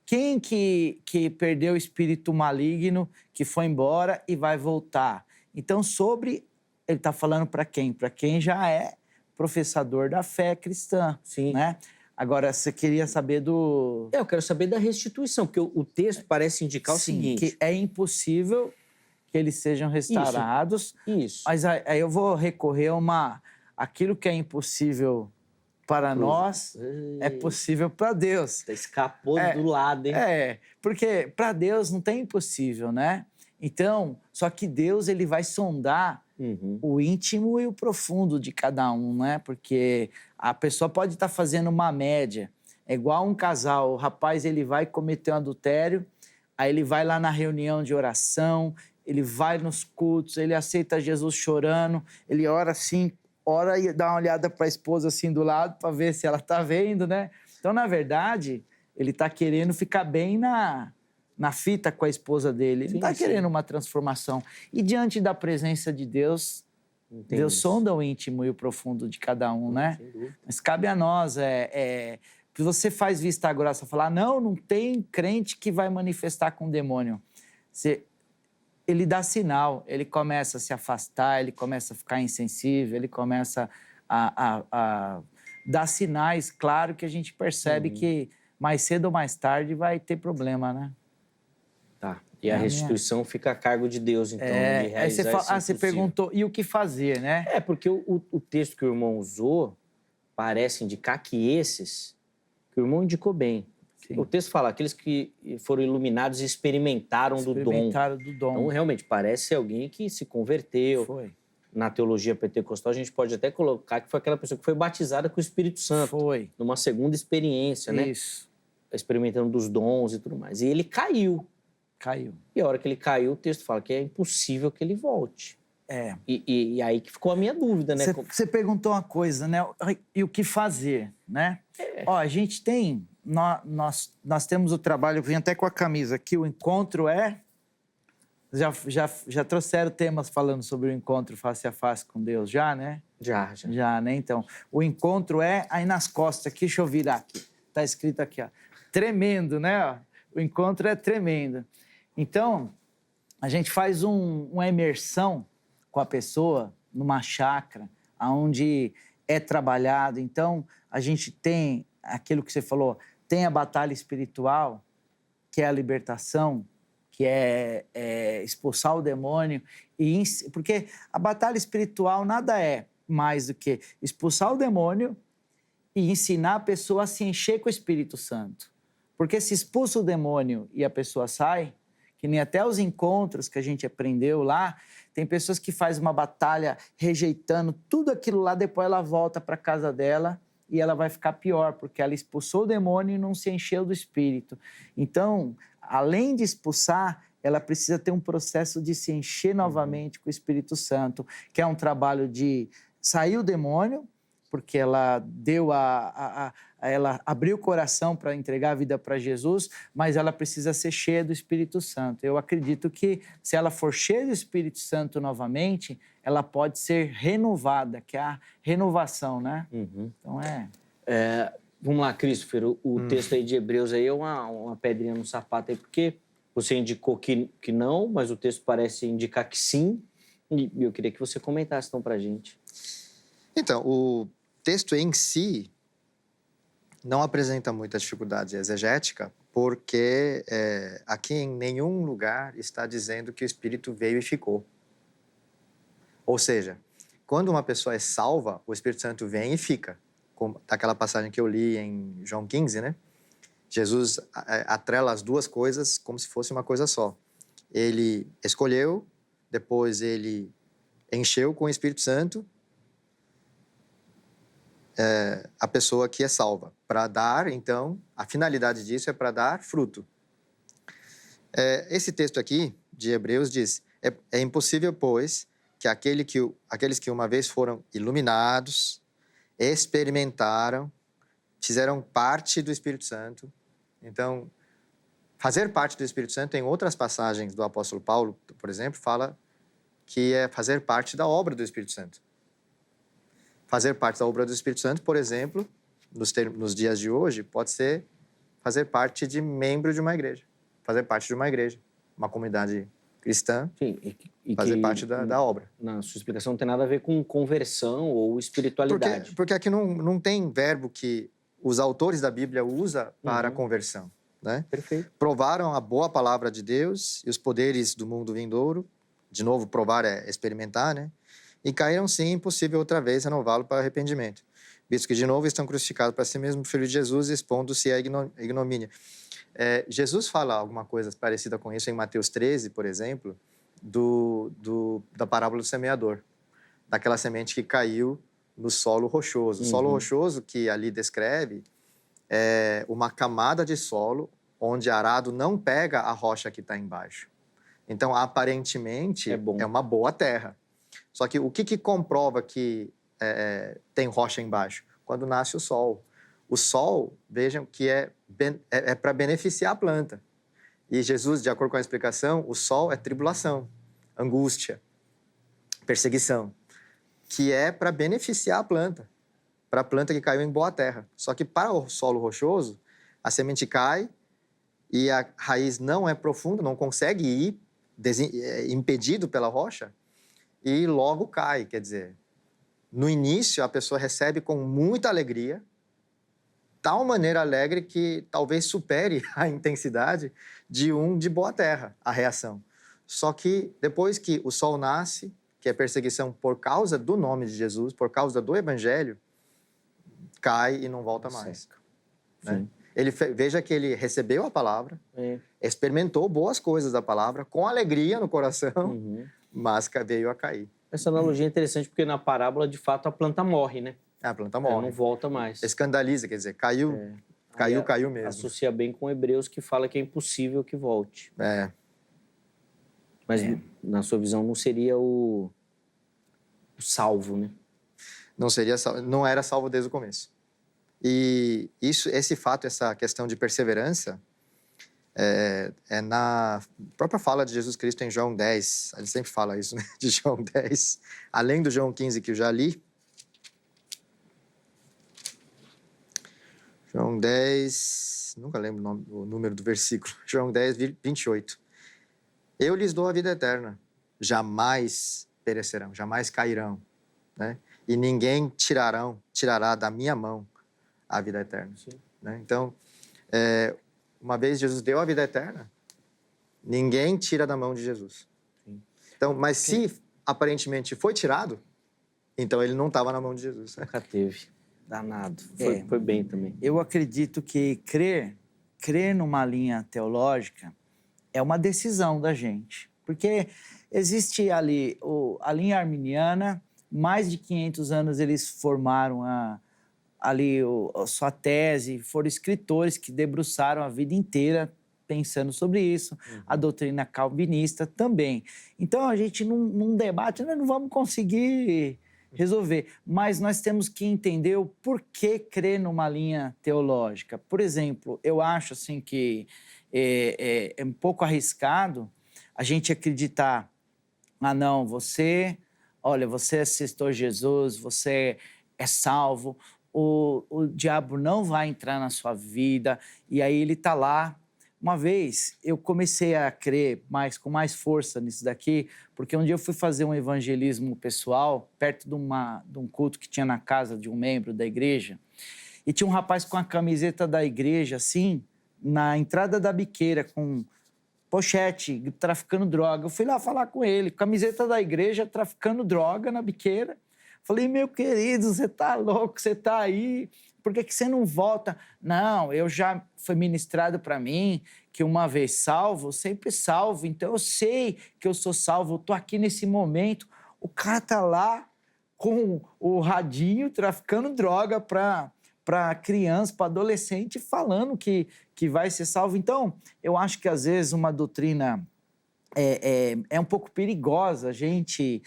Quem que perdeu o espírito maligno, que foi embora e vai voltar? Então, ele está falando para quem? Para quem já é professador da fé cristã. Sim. Né? Agora, você queria saber do... Eu quero saber da restituição, porque o texto parece indicar o seguinte... que é impossível que eles sejam restaurados. Isso. Mas aí eu vou recorrer a aquilo que é impossível para nós, é possível para Deus. Escapou do lado, hein? Porque para Deus não tem impossível, né? Então, só que Deus ele vai sondar o íntimo e o profundo de cada um, né? Porque a pessoa pode estar fazendo uma média. É igual um casal, o rapaz ele vai cometer um adultério, aí ele vai lá na reunião de oração, ele vai nos cultos, ele aceita Jesus chorando, ele ora assim, ora e dá uma olhada para a esposa assim do lado para ver se ela está vendo, né? Então, na verdade, ele está querendo ficar bem na fita com a esposa dele. Ele não está querendo uma transformação. E diante da presença de Deus, Entendi. Deus sonda o íntimo e o profundo de cada um, né? Sem dúvida. Mas cabe a nós, se você faz vista grossa, falar, não tem crente que vai manifestar com o demônio. Ele dá sinal, ele começa a se afastar, ele começa a ficar insensível, ele começa a dar sinais, claro, que a gente percebe que mais cedo ou mais tarde vai ter problema, né? Tá. E a restituição fica a cargo de Deus, então, de realizar aí você fala, esse você impossível. perguntou, e o que fazer, né? Porque o texto que o irmão usou parece indicar que o irmão indicou bem. Sim. O texto fala, aqueles que foram iluminados e experimentaram do dom. Então, realmente, parece ser alguém que se converteu. Foi. Na teologia pentecostal, a gente pode até colocar que foi aquela pessoa que foi batizada com o Espírito Santo. Foi. Numa segunda experiência, né? Isso. Experimentando dos dons e tudo mais. E ele caiu. E a hora que ele caiu, o texto fala que é impossível que ele volte. E aí que ficou a minha dúvida, né? Você perguntou uma coisa, né? E o que fazer, né? Ó, a gente tem... Nós temos o trabalho, eu vim até com a camisa aqui, o encontro é... Já trouxeram temas falando sobre o encontro face a face com Deus, já, né? Já. Já, né? Então, o encontro é... Aí nas costas aqui, deixa eu virar aqui. Tá escrito aqui, ó. Tremendo, né? O encontro é tremendo. Então, a gente faz uma imersão com a pessoa numa chácara, onde é trabalhado. Então, a gente tem aquilo que você falou, tem a batalha espiritual, que é a libertação, que é expulsar o demônio. Porque a batalha espiritual nada é mais do que expulsar o demônio e ensinar a pessoa a se encher com o Espírito Santo. Porque se expulsa o demônio e a pessoa sai, que nem até os encontros que a gente aprendeu lá, tem pessoas que fazem uma batalha rejeitando tudo aquilo lá, depois ela volta para casa dela e ela vai ficar pior, porque ela expulsou o demônio e não se encheu do Espírito. Então, além de expulsar, ela precisa ter um processo de se encher novamente com o Espírito Santo, que é um trabalho de sair o demônio, porque ela ela abriu o coração para entregar a vida para Jesus, mas ela precisa ser cheia do Espírito Santo. Eu acredito que, se ela for cheia do Espírito Santo novamente, ela pode ser renovada, que é a renovação, né? Então, Vamos lá, Christopher, o texto aí de Hebreus aí é uma pedrinha no sapato aí, porque você indicou que não, mas o texto parece indicar que sim, e eu queria que você comentasse então pra gente. Então, o texto em si não apresenta muita dificuldade exegética, porque aqui em nenhum lugar está dizendo que o Espírito veio e ficou. Ou seja, quando uma pessoa é salva, o Espírito Santo vem e fica. Como daquela passagem que eu li em João 15, né? Jesus atrela as duas coisas como se fosse uma coisa só. Ele escolheu, depois ele encheu com o Espírito Santo a pessoa que é salva. Para dar, então, a finalidade disso é para dar fruto. Esse texto aqui, de Hebreus, diz: é impossível, pois, que aqueles que uma vez foram iluminados, experimentaram, fizeram parte do Espírito Santo. Então, fazer parte do Espírito Santo, em outras passagens do apóstolo Paulo, por exemplo, fala que é fazer parte da obra do Espírito Santo. Fazer parte da obra do Espírito Santo, por exemplo, nos dias de hoje, pode ser fazer parte de membro de uma igreja. Fazer parte de uma igreja, uma comunidade cristã. Sim, fazer parte da obra. Na sua explicação não tem nada a ver com conversão ou espiritualidade. Porque aqui não tem verbo que os autores da Bíblia usam para conversão, né? Perfeito. Provaram a boa palavra de Deus e os poderes do mundo vindouro. De novo, provar é experimentar, né? E caíram, sim, impossível outra vez renová-lo para arrependimento. Visto que, de novo, estão crucificados para si mesmo, o Filho de Jesus, expondo-se à ignomínia. Jesus fala alguma coisa parecida com isso em Mateus 13, por exemplo, da parábola do semeador. Daquela semente que caiu no solo rochoso. O solo rochoso que ali descreve é uma camada de solo onde arado não pega a rocha que está embaixo. Então, aparentemente, é uma boa terra. Só que o que comprova que tem rocha embaixo? Quando nasce o sol. O sol, vejam que é para beneficiar a planta. E Jesus, de acordo com a explicação, o sol é tribulação, angústia, perseguição. que é para beneficiar a planta, para a planta que caiu em boa terra. Só que para o solo rochoso, a semente cai e a raiz não é profunda, não consegue ir impedido pela rocha e logo cai. Quer dizer, no início a pessoa recebe com muita alegria, tal maneira alegre que talvez supere a intensidade de boa terra, a reação. Só que depois que o sol nasce, que é perseguição por causa do nome de Jesus, por causa do evangelho, cai e não volta mais. Né? Veja que ele recebeu a palavra, experimentou boas coisas da palavra, com alegria no coração, mas veio a cair. Essa analogia é interessante porque na parábola, de fato, a planta morre, né? A planta morre. Não volta mais. Escandaliza, quer dizer, caiu mesmo. Associa bem com Hebreus, que fala que é impossível que volte. Mas, na sua visão, não seria o salvo, né? Não era salvo desde o começo. E esse fato, essa questão de perseverança, é na própria fala de Jesus Cristo em João 10. Ele sempre fala isso, né? De João 10. Além do João 15, que eu já li. João 10... Nunca lembro o número do versículo. João 10, 28. Eu lhes dou a vida eterna. Jamais perecerão, jamais cairão. Né? E ninguém tirará da minha mão a vida eterna. Né? Então, uma vez Jesus deu a vida eterna, ninguém tira da mão de Jesus. Então, mas se aparentemente foi tirado, então ele não estava na mão de Jesus. Nunca teve. Danado. Foi bem também. Eu acredito que crer numa linha teológica é uma decisão da gente. Porque existe ali a linha arminiana, mais de 500 anos eles formaram a sua tese, foram escritores que debruçaram a vida inteira pensando sobre isso, a doutrina calvinista também. Então, a gente, num debate, nós não vamos conseguir resolver, mas nós temos que entender o porquê crer numa linha teológica. Por exemplo, eu acho assim, que é um pouco arriscado a gente acreditar, não, você aceitou Jesus, você é salvo, o diabo não vai entrar na sua vida, e aí ele está lá. Uma vez eu comecei a crer com mais força nisso daqui, porque um dia eu fui fazer um evangelismo pessoal perto de um culto que tinha na casa de um membro da igreja, e tinha um rapaz com a camiseta da igreja, assim, na entrada da biqueira, com pochete, traficando droga. Eu fui lá falar com ele, camiseta da igreja, traficando droga na biqueira. Falei, meu querido, você tá louco, você tá aí, por que você não volta? Não, eu já foi ministrado para mim que uma vez salvo, sempre salvo, então eu sei que eu sou salvo, eu tô aqui nesse momento. O cara tá lá com o radinho, traficando droga para criança, para adolescente, falando que vai ser salvo. Então, eu acho que às vezes uma doutrina é um pouco perigosa a gente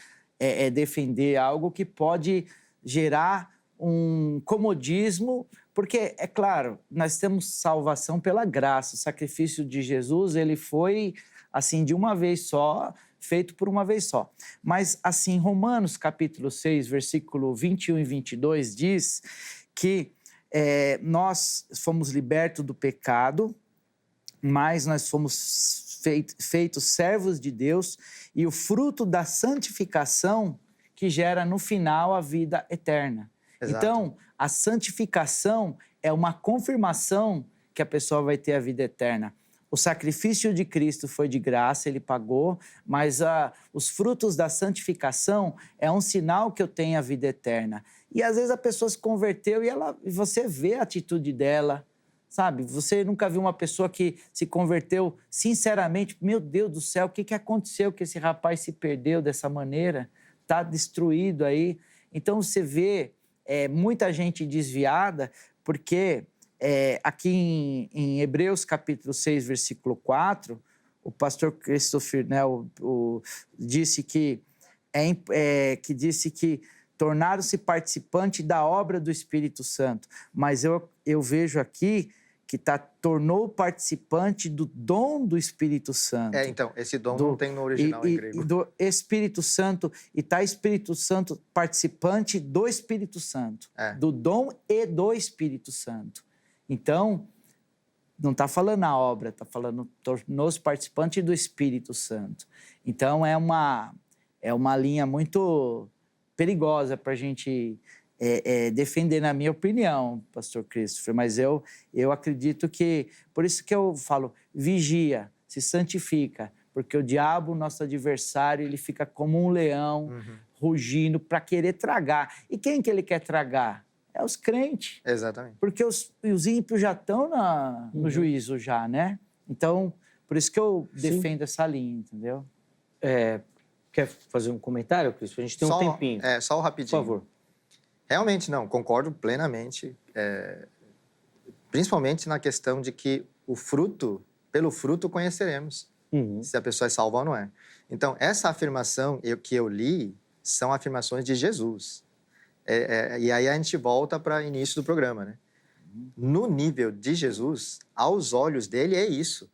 defender algo que pode gerar um comodismo, porque, é claro, nós temos salvação pela graça. O sacrifício de Jesus, ele foi, assim, de uma vez só, feito por uma vez só. Mas, assim, Romanos, capítulo 6, versículo 21 e 22, diz que nós fomos libertos do pecado, mas nós fomos feitos servos de Deus, e o fruto da santificação que gera no final a vida eterna. Exato. Então, a santificação é uma confirmação que a pessoa vai ter a vida eterna. O sacrifício de Cristo foi de graça, ele pagou, mas os frutos da santificação é um sinal que eu tenho a vida eterna. E às vezes a pessoa se converteu e você vê a atitude dela, sabe? Você nunca viu uma pessoa que se converteu sinceramente, meu Deus do céu, o que aconteceu que esse rapaz se perdeu dessa maneira? Está destruído aí. Então você vê muita gente desviada, porque aqui em Hebreus capítulo 6, versículo 4, o pastor Christopher, né, disse que tornaram-se participante da obra do Espírito Santo. Mas eu vejo aqui que tornou participante do dom do Espírito Santo. Então, esse dom não tem no original em grego. Do Espírito Santo, e está Espírito Santo participante do Espírito Santo. Do dom e do Espírito Santo. Então, não está falando a obra, está falando tornou-se participante do Espírito Santo. Então, é uma linha muito perigosa para a gente defender, na minha opinião, pastor Christopher. Mas eu acredito que... Por isso que eu falo, vigia, se santifica, porque o diabo, nosso adversário, ele fica como um leão, rugindo para querer tragar. E quem que ele quer tragar? É os crentes. Exatamente. Porque os ímpios já estão no juízo, já, né? Então, por isso que eu defendo essa linha, entendeu? Quer fazer um comentário, Cristo? A gente tem um tempinho. Só rapidinho. Por favor. Realmente, não, concordo plenamente. Principalmente na questão de que pelo fruto conheceremos se a pessoa é salva ou não é. Então, essa afirmação que eu li são afirmações de Jesus. E aí a gente volta para o início do programa, né? No nível de Jesus, aos olhos dele é isso.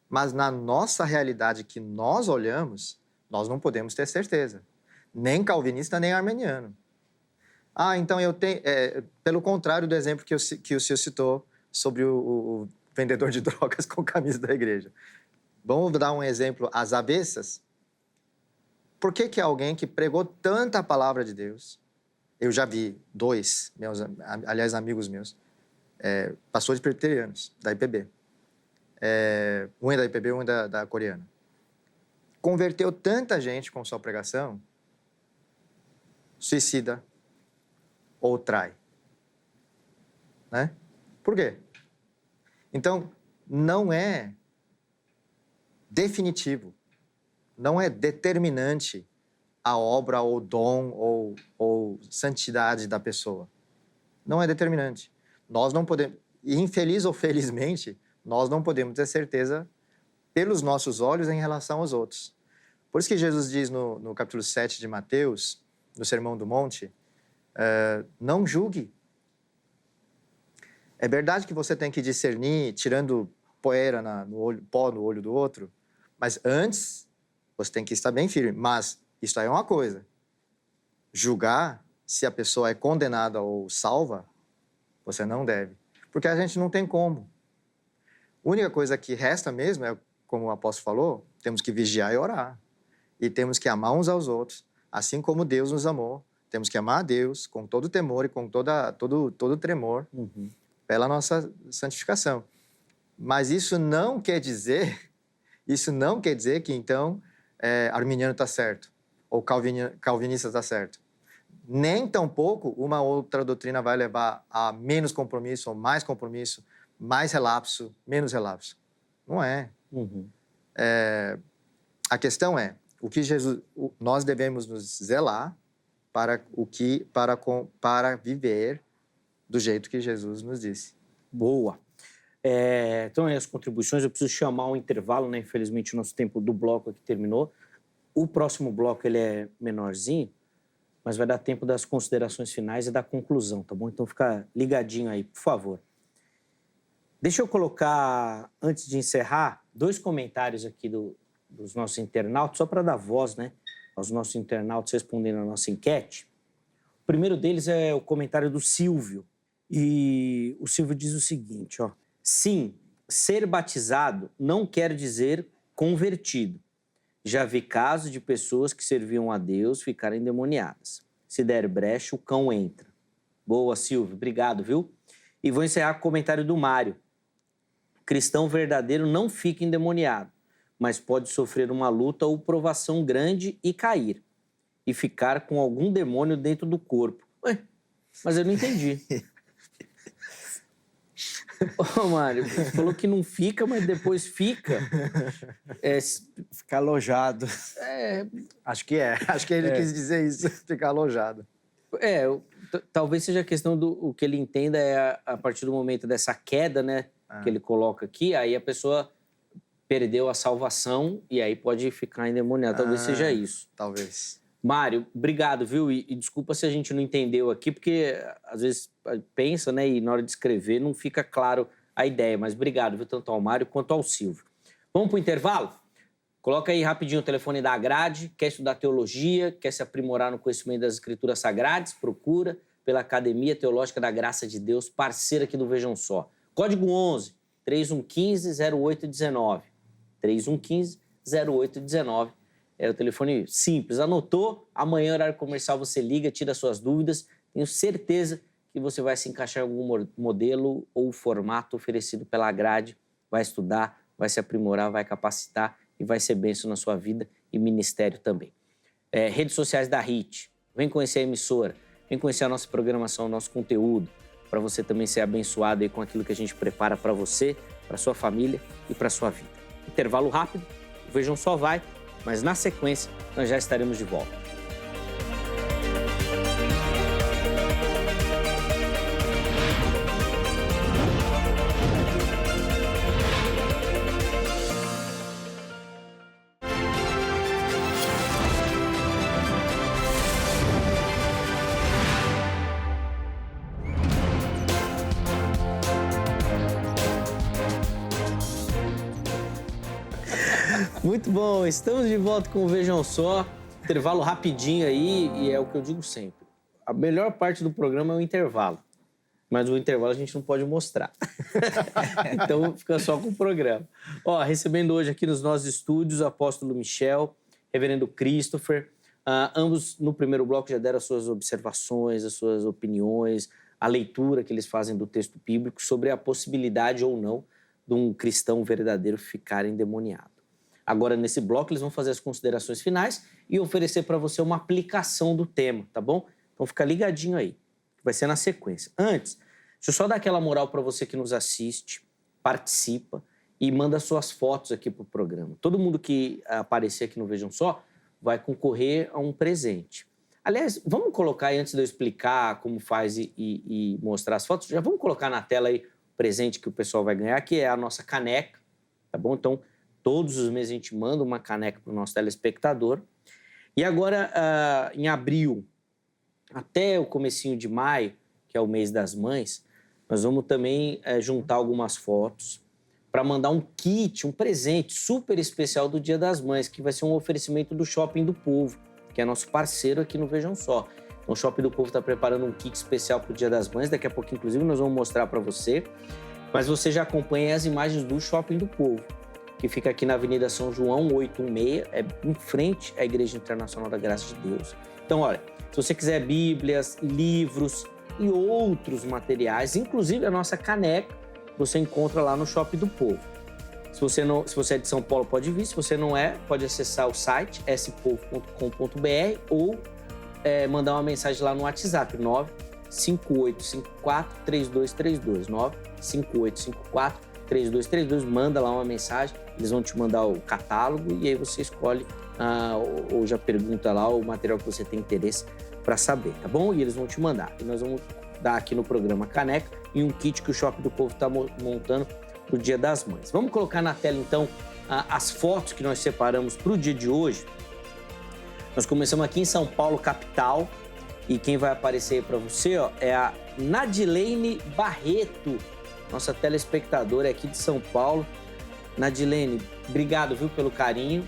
Mas na nossa realidade que nós olhamos, nós não podemos ter certeza. Nem calvinista, nem arminiano. Então eu tenho... pelo contrário do exemplo que o senhor citou sobre o vendedor de drogas com camisa da igreja. Vamos dar um exemplo às avessas? Por que alguém que pregou tanta palavra de Deus... Eu já vi dois, amigos meus, pastores presbiterianos, da IPB. Um é da IPB, um é da coreana. Converteu tanta gente com sua pregação, suicida ou trai. Né? Por quê? Então, não é definitivo, não é determinante a obra ou dom ou santidade da pessoa. Não é determinante. Nós não podemos, infeliz ou felizmente, nós não podemos ter certeza pelos nossos olhos em relação aos outros. Por isso que Jesus diz no capítulo 7 de Mateus, no Sermão do Monte, não julgue. É verdade que você tem que discernir, tirando poeira pó no olho do outro, mas antes você tem que estar bem firme. Mas isso aí é uma coisa. Julgar se a pessoa é condenada ou salva, você não deve. Porque a gente não tem como. A única coisa que resta mesmo é, como o apóstolo falou, temos que vigiar e orar. E temos que amar uns aos outros, assim como Deus nos amou. Temos que amar a Deus com todo temor e com todo tremor pela nossa santificação. Mas isso não quer dizer que, então, arminiano está certo. Ou calvinista está certo. Nem tampouco uma outra doutrina vai levar a menos compromisso ou mais compromisso, mais relapso, menos relapso. Não é. A questão é, nós devemos nos zelar para viver do jeito que Jesus nos disse. Boa. Então, as contribuições, eu preciso chamar um intervalo, né? Infelizmente, o nosso tempo do bloco aqui terminou. O próximo bloco ele é menorzinho, mas vai dar tempo das considerações finais e da conclusão, tá bom? Então fica ligadinho aí, por favor. Deixa eu colocar, antes de encerrar, 2 comentários aqui dos nossos internautas, só para dar voz, né, aos nossos internautas respondendo a nossa enquete. O primeiro deles é o comentário do Silvio. E o Silvio diz o seguinte, ó: sim, ser batizado não quer dizer convertido. Já vi casos de pessoas que serviam a Deus ficarem endemoniadas. Se der brecha, o cão entra. Boa, Silvio. Obrigado, viu? E vou encerrar com o comentário do Mário. Cristão verdadeiro não fica endemoniado, mas pode sofrer uma luta ou provação grande e cair. E ficar com algum demônio dentro do corpo. Ué, mas eu não entendi. Ô, Mário, você falou que não fica, mas depois fica. Ficar alojado. Acho que ele quis dizer isso, ficar alojado. Talvez seja a questão o que ele entenda a partir do momento dessa queda, né, que ele coloca aqui, aí a pessoa perdeu a salvação e aí pode ficar endemoniada. Talvez seja isso. Talvez. Mário, obrigado, viu? E desculpa se a gente não entendeu aqui, porque às vezes pensa, né, e na hora de escrever não fica claro a ideia. Mas obrigado, viu, tanto ao Mário quanto ao Silvio. Vamos para o intervalo? Coloca aí rapidinho o telefone da grade. Quer estudar teologia, quer se aprimorar no conhecimento das Escrituras Sagradas? Procura pela Academia Teológica da Graça de Deus, parceira aqui do Vejam Só. Código 11 3115-0819. 3115-0819. É o telefone simples. Anotou? Amanhã, horário comercial, você liga, tira suas dúvidas. Tenho certeza que você vai se encaixar em algum modelo ou formato oferecido pela grade. Vai estudar, vai se aprimorar, vai capacitar e vai ser bênção na sua vida e ministério também. Redes sociais da HIT. Vem conhecer a emissora. Vem conhecer a nossa programação, o nosso conteúdo, para você também ser abençoado aí com aquilo que a gente prepara para você, para sua família e para sua vida. Intervalo rápido, o Vejam Só vai, mas na sequência nós já estaremos de volta. Muito bom, estamos de volta com o Vejam Só. Intervalo rapidinho aí, e é o que eu digo sempre. A melhor parte do programa é o intervalo, mas o intervalo a gente não pode mostrar. Então fica só com o programa. Recebendo hoje aqui nos nossos estúdios o apóstolo Michel, reverendo Christopher. Ambos no primeiro bloco já deram as suas observações, as suas opiniões, a leitura que eles fazem do texto bíblico sobre a possibilidade ou não de um cristão verdadeiro ficar endemoniado. Agora, nesse bloco, eles vão fazer as considerações finais e oferecer para você uma aplicação do tema, tá bom? Então, fica ligadinho aí, que vai ser na sequência. Antes, deixa eu só dar aquela moral para você que nos assiste, participa e manda suas fotos aqui para o programa. Todo mundo que aparecer aqui no Vejam Só vai concorrer a um presente. Aliás, vamos colocar aí, antes de eu explicar como faz e mostrar as fotos, já vamos colocar na tela aí o presente que o pessoal vai ganhar, que é a nossa caneca, tá bom? Então, todos os meses a gente manda uma caneca para o nosso telespectador. E agora, em abril, até o comecinho de maio, que é o mês das mães, nós vamos também juntar algumas fotos para mandar um kit, um presente super especial do Dia das Mães, que vai ser um oferecimento do Shopping do Povo, que é nosso parceiro aqui no Vejam Só. Então, o Shopping do Povo está preparando um kit especial para o Dia das Mães. Daqui a pouco, inclusive, nós vamos mostrar para você. Mas você já acompanha as imagens do Shopping do Povo, que fica aqui na Avenida São João, 816, em frente à Igreja Internacional da Graça de Deus. Então, olha, se você quiser bíblias, livros e outros materiais, inclusive a nossa caneca, você encontra lá no Shopping do Povo. Se você é de São Paulo, pode vir. Se você não é, pode acessar o site spovo.com.br ou mandar uma mensagem lá no WhatsApp, 95854-3232, 95854-3232, manda lá uma mensagem, eles vão te mandar o catálogo e aí você escolhe ou já pergunta lá o material que você tem interesse para saber, tá bom? E eles vão te mandar. E nós vamos dar aqui no programa caneca e um kit que o Shopping do Povo está montando para o Dia das Mães. Vamos colocar na tela, então, as fotos que nós separamos para o dia de hoje. Nós começamos aqui em São Paulo, capital, e quem vai aparecer aí para você é a Nadilene Barreto, nossa telespectadora aqui de São Paulo. Nadilene, obrigado, viu, pelo carinho,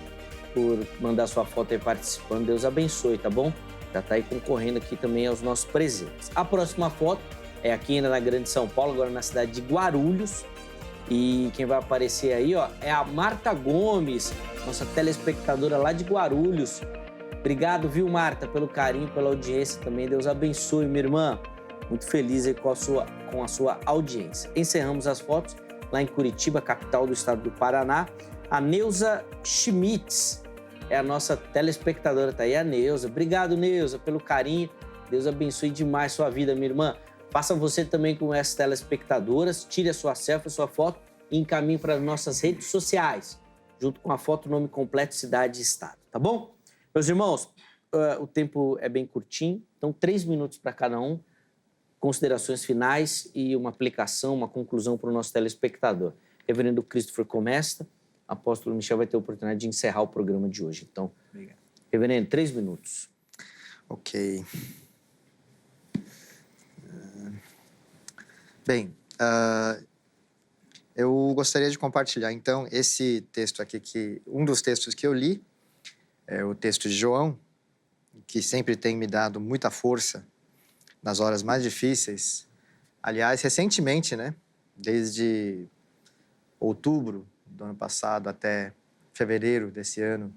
por mandar sua foto aí participando. Deus abençoe, tá bom? Já está aí concorrendo aqui também aos nossos presentes. A próxima foto é aqui ainda na Grande São Paulo, agora na cidade de Guarulhos. E quem vai aparecer aí, é a Marta Gomes, nossa telespectadora lá de Guarulhos. Obrigado, viu, Marta, pelo carinho, pela audiência também. Deus abençoe, minha irmã. Muito feliz aí com a sua audiência. Encerramos as fotos lá em Curitiba, capital do estado do Paraná. A Neuza Schmitz é a nossa telespectadora, tá aí a Neuza. Obrigado, Neuza, pelo carinho. Deus abençoe demais sua vida, minha irmã. Faça você também com essas telespectadoras, tire a sua selfie, a sua foto e encaminhe para as nossas redes sociais, junto com a foto, nome completo, cidade e estado, tá bom? Meus irmãos, o tempo é bem curtinho, então 3 minutos para cada um, considerações finais e uma aplicação, uma conclusão para o nosso telespectador. Reverendo Christopher começa, apóstolo Michel vai ter a oportunidade de encerrar o programa de hoje. Então, obrigado. Reverendo, 3 minutos. Ok. Bem, Eu gostaria de compartilhar, então, esse texto aqui, um dos textos que eu li, é o texto de João, que sempre tem me dado muita força nas horas mais difíceis. Aliás, recentemente, né? Desde outubro do ano passado até fevereiro desse ano,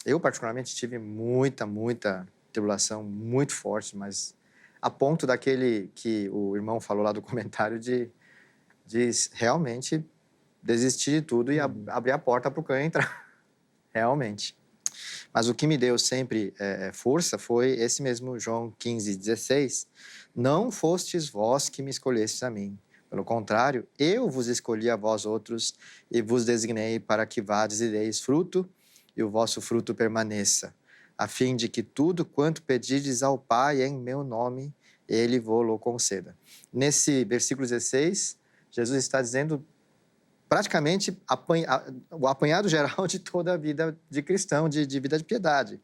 eu particularmente tive muita tribulação, muito forte, mas a ponto daquele que o irmão falou lá do comentário de realmente desistir de tudo e abrir a porta para o cão entrar, realmente. Mas o que me deu sempre força foi esse mesmo João 15:16. Não fostes vós que me escolhestes a mim. Pelo contrário, eu vos escolhi a vós outros e vos designei para que vades e deis fruto e o vosso fruto permaneça, a fim de que tudo quanto pedides ao Pai em meu nome, ele vô-lo conceda. Nesse versículo 16, Jesus está dizendo praticamente o apanhado geral de toda a vida de cristão, de vida de piedade.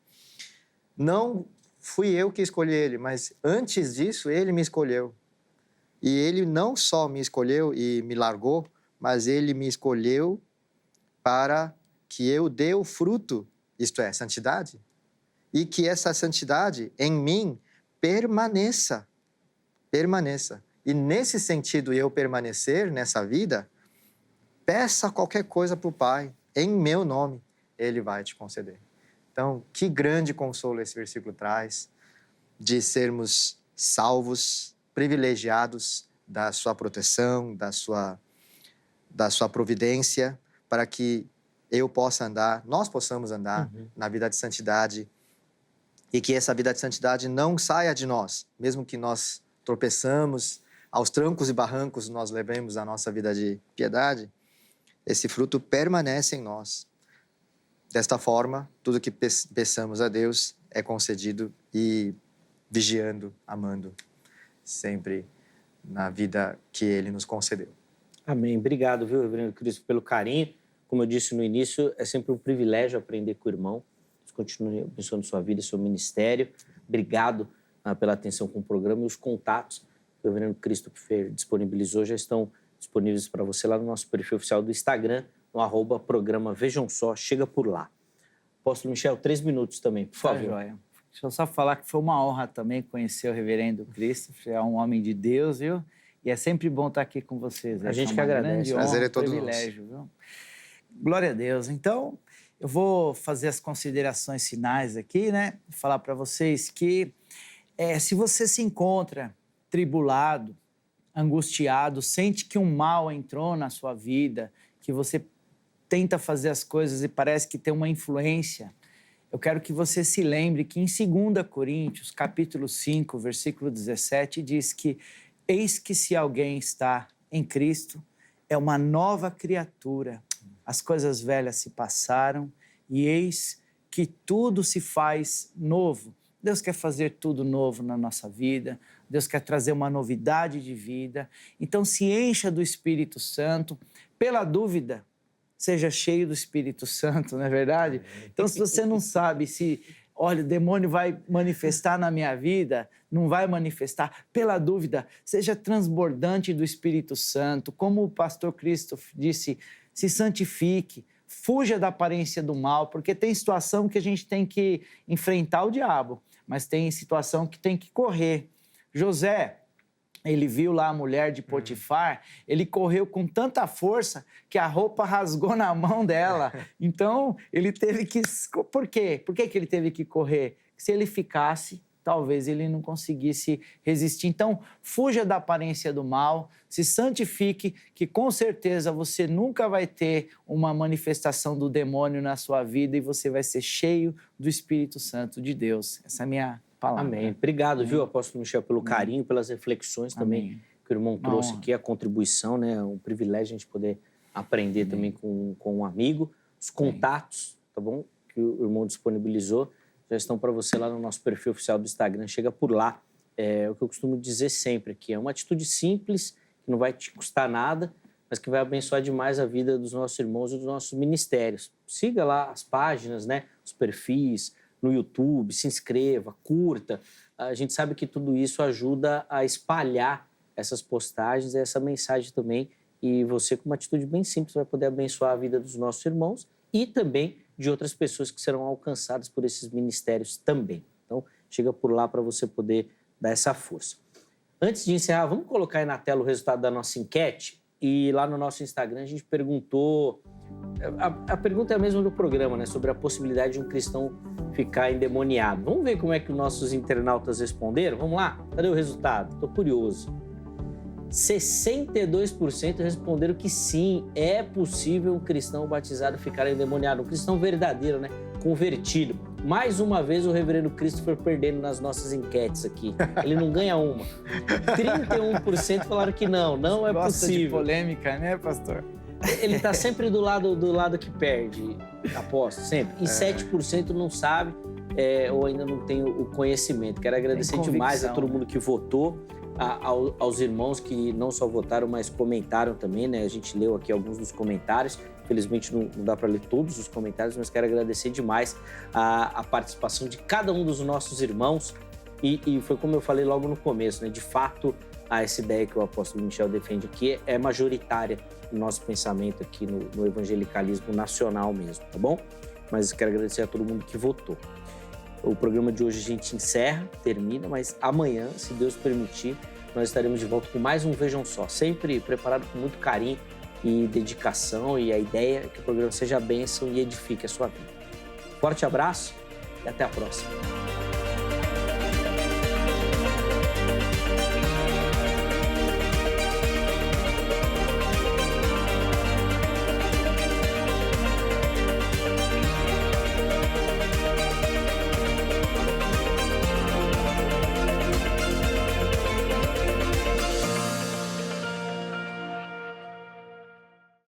Não fui eu que escolhi ele, mas antes disso ele me escolheu. E ele não só me escolheu e me largou, mas ele me escolheu para que eu dê o fruto, isto é, santidade, e que essa santidade em mim permaneça. E nesse sentido, eu permanecer nessa vida, peça qualquer coisa para o Pai, em meu nome, Ele vai te conceder. Então, que grande consolo esse versículo traz, de sermos salvos, privilegiados da sua proteção, da sua providência, para que nós possamos andar na vida de santidade, e que essa vida de santidade não saia de nós, mesmo que nós tropeçamos, aos trancos e barrancos nós levemos a nossa vida de piedade, esse fruto permanece em nós. Desta forma, tudo que peçamos a Deus é concedido e vigiando, amando, sempre na vida que Ele nos concedeu. Amém. Obrigado, viu, Reverendo Cristo, pelo carinho. Como eu disse no início, é sempre um privilégio aprender com o irmão. Deus continue abençoando sua vida e seu ministério. Obrigado pela atenção com o programa, e os contatos que o Reverendo Cristo disponibilizou já estão disponíveis para você lá no nosso perfil oficial do Instagram, no @programa Vejam Só, chega por lá. Apóstolo Michel, 3 minutos também, por favor. Joia. Deixa eu só falar que foi uma honra também conhecer o Reverendo Cristo, é um homem de Deus, viu? E é sempre bom estar aqui com vocês. A gente que agradece. O prazer é todo privilégio, viu? Glória a Deus. Então, eu vou fazer as considerações finais aqui, né? Falar para vocês que se você se encontra tribulado, angustiado, sente que um mal entrou na sua vida, que você tenta fazer as coisas e parece que tem uma influência, eu quero que você se lembre que em 2 Coríntios, capítulo 5, versículo 17, diz que eis que se alguém está em Cristo, é uma nova criatura. As coisas velhas se passaram e eis que tudo se faz novo. Deus quer fazer tudo novo na nossa vida. Deus quer trazer uma novidade de vida. Então, se encha do Espírito Santo. Pela dúvida, seja cheio do Espírito Santo, não é verdade? Então, se você não sabe se, olha, o demônio vai manifestar na minha vida, não vai manifestar, pela dúvida, seja transbordante do Espírito Santo. Como o pastor Cristo disse, se santifique, fuja da aparência do mal, porque tem situação que a gente tem que enfrentar o diabo, mas tem situação que tem que correr. José, ele viu lá a mulher de Potifar, ele correu com tanta força que a roupa rasgou na mão dela. Então, ele teve que... Por quê? Por que ele teve que correr? Se ele ficasse, talvez ele não conseguisse resistir. Então, fuja da aparência do mal, se santifique, que com certeza você nunca vai ter uma manifestação do demônio na sua vida e você vai ser cheio do Espírito Santo de Deus. Essa é a minha palavra. Amém. Obrigado, viu, apóstolo Michel, pelo carinho, pelas reflexões também que o irmão trouxe aqui, a contribuição, né? É um privilégio a gente poder aprender também com um amigo. Os contatos, tá bom? Que o irmão disponibilizou já estão para você lá no nosso perfil oficial do Instagram. Chega por lá. É o que eu costumo dizer sempre, que é uma atitude simples, que não vai te custar nada, mas que vai abençoar demais a vida dos nossos irmãos e dos nossos ministérios. Siga lá as páginas, né? Os perfis no YouTube, se inscreva, curta. A gente sabe que tudo isso ajuda a espalhar essas postagens, essa mensagem também. E você, com uma atitude bem simples, vai poder abençoar a vida dos nossos irmãos e também de outras pessoas que serão alcançadas por esses ministérios também. Então, chega por lá para você poder dar essa força. Antes de encerrar, vamos colocar aí na tela o resultado da nossa enquete. E lá no nosso Instagram a gente perguntou... A pergunta é a mesma do programa, né? Sobre a possibilidade de um cristão ficar endemoniado. Vamos ver como é que os nossos internautas responderam? Vamos lá? Cadê o resultado? Estou curioso. 62% responderam que sim, é possível um cristão batizado ficar endemoniado. Um cristão verdadeiro, né? Convertido. Mais uma vez o reverendo Christopher perdendo nas nossas enquetes aqui. Ele não ganha uma. 31% falaram que não é Gosta possível. de polêmica, né, pastor? Ele está sempre do lado que perde, aposto, sempre. E 7% não sabe ou ainda não tem o conhecimento. Quero agradecer demais a todo mundo que votou, aos irmãos que não só votaram, mas comentaram também, né? A gente leu aqui alguns dos comentários. Infelizmente não dá para ler todos os comentários, mas quero agradecer demais a participação de cada um dos nossos irmãos. E foi como eu falei logo no começo, né? De fato, essa ideia que o apóstolo Michel defende aqui é majoritária no nosso pensamento aqui no evangelicalismo nacional mesmo, tá bom? Mas quero agradecer a todo mundo que votou. O programa de hoje a gente encerra, termina, mas amanhã, se Deus permitir, nós estaremos de volta com mais um Vejam Só, sempre preparado com muito carinho e dedicação, e a ideia é que o programa seja bênção e edifique a sua vida. Forte abraço e até a próxima.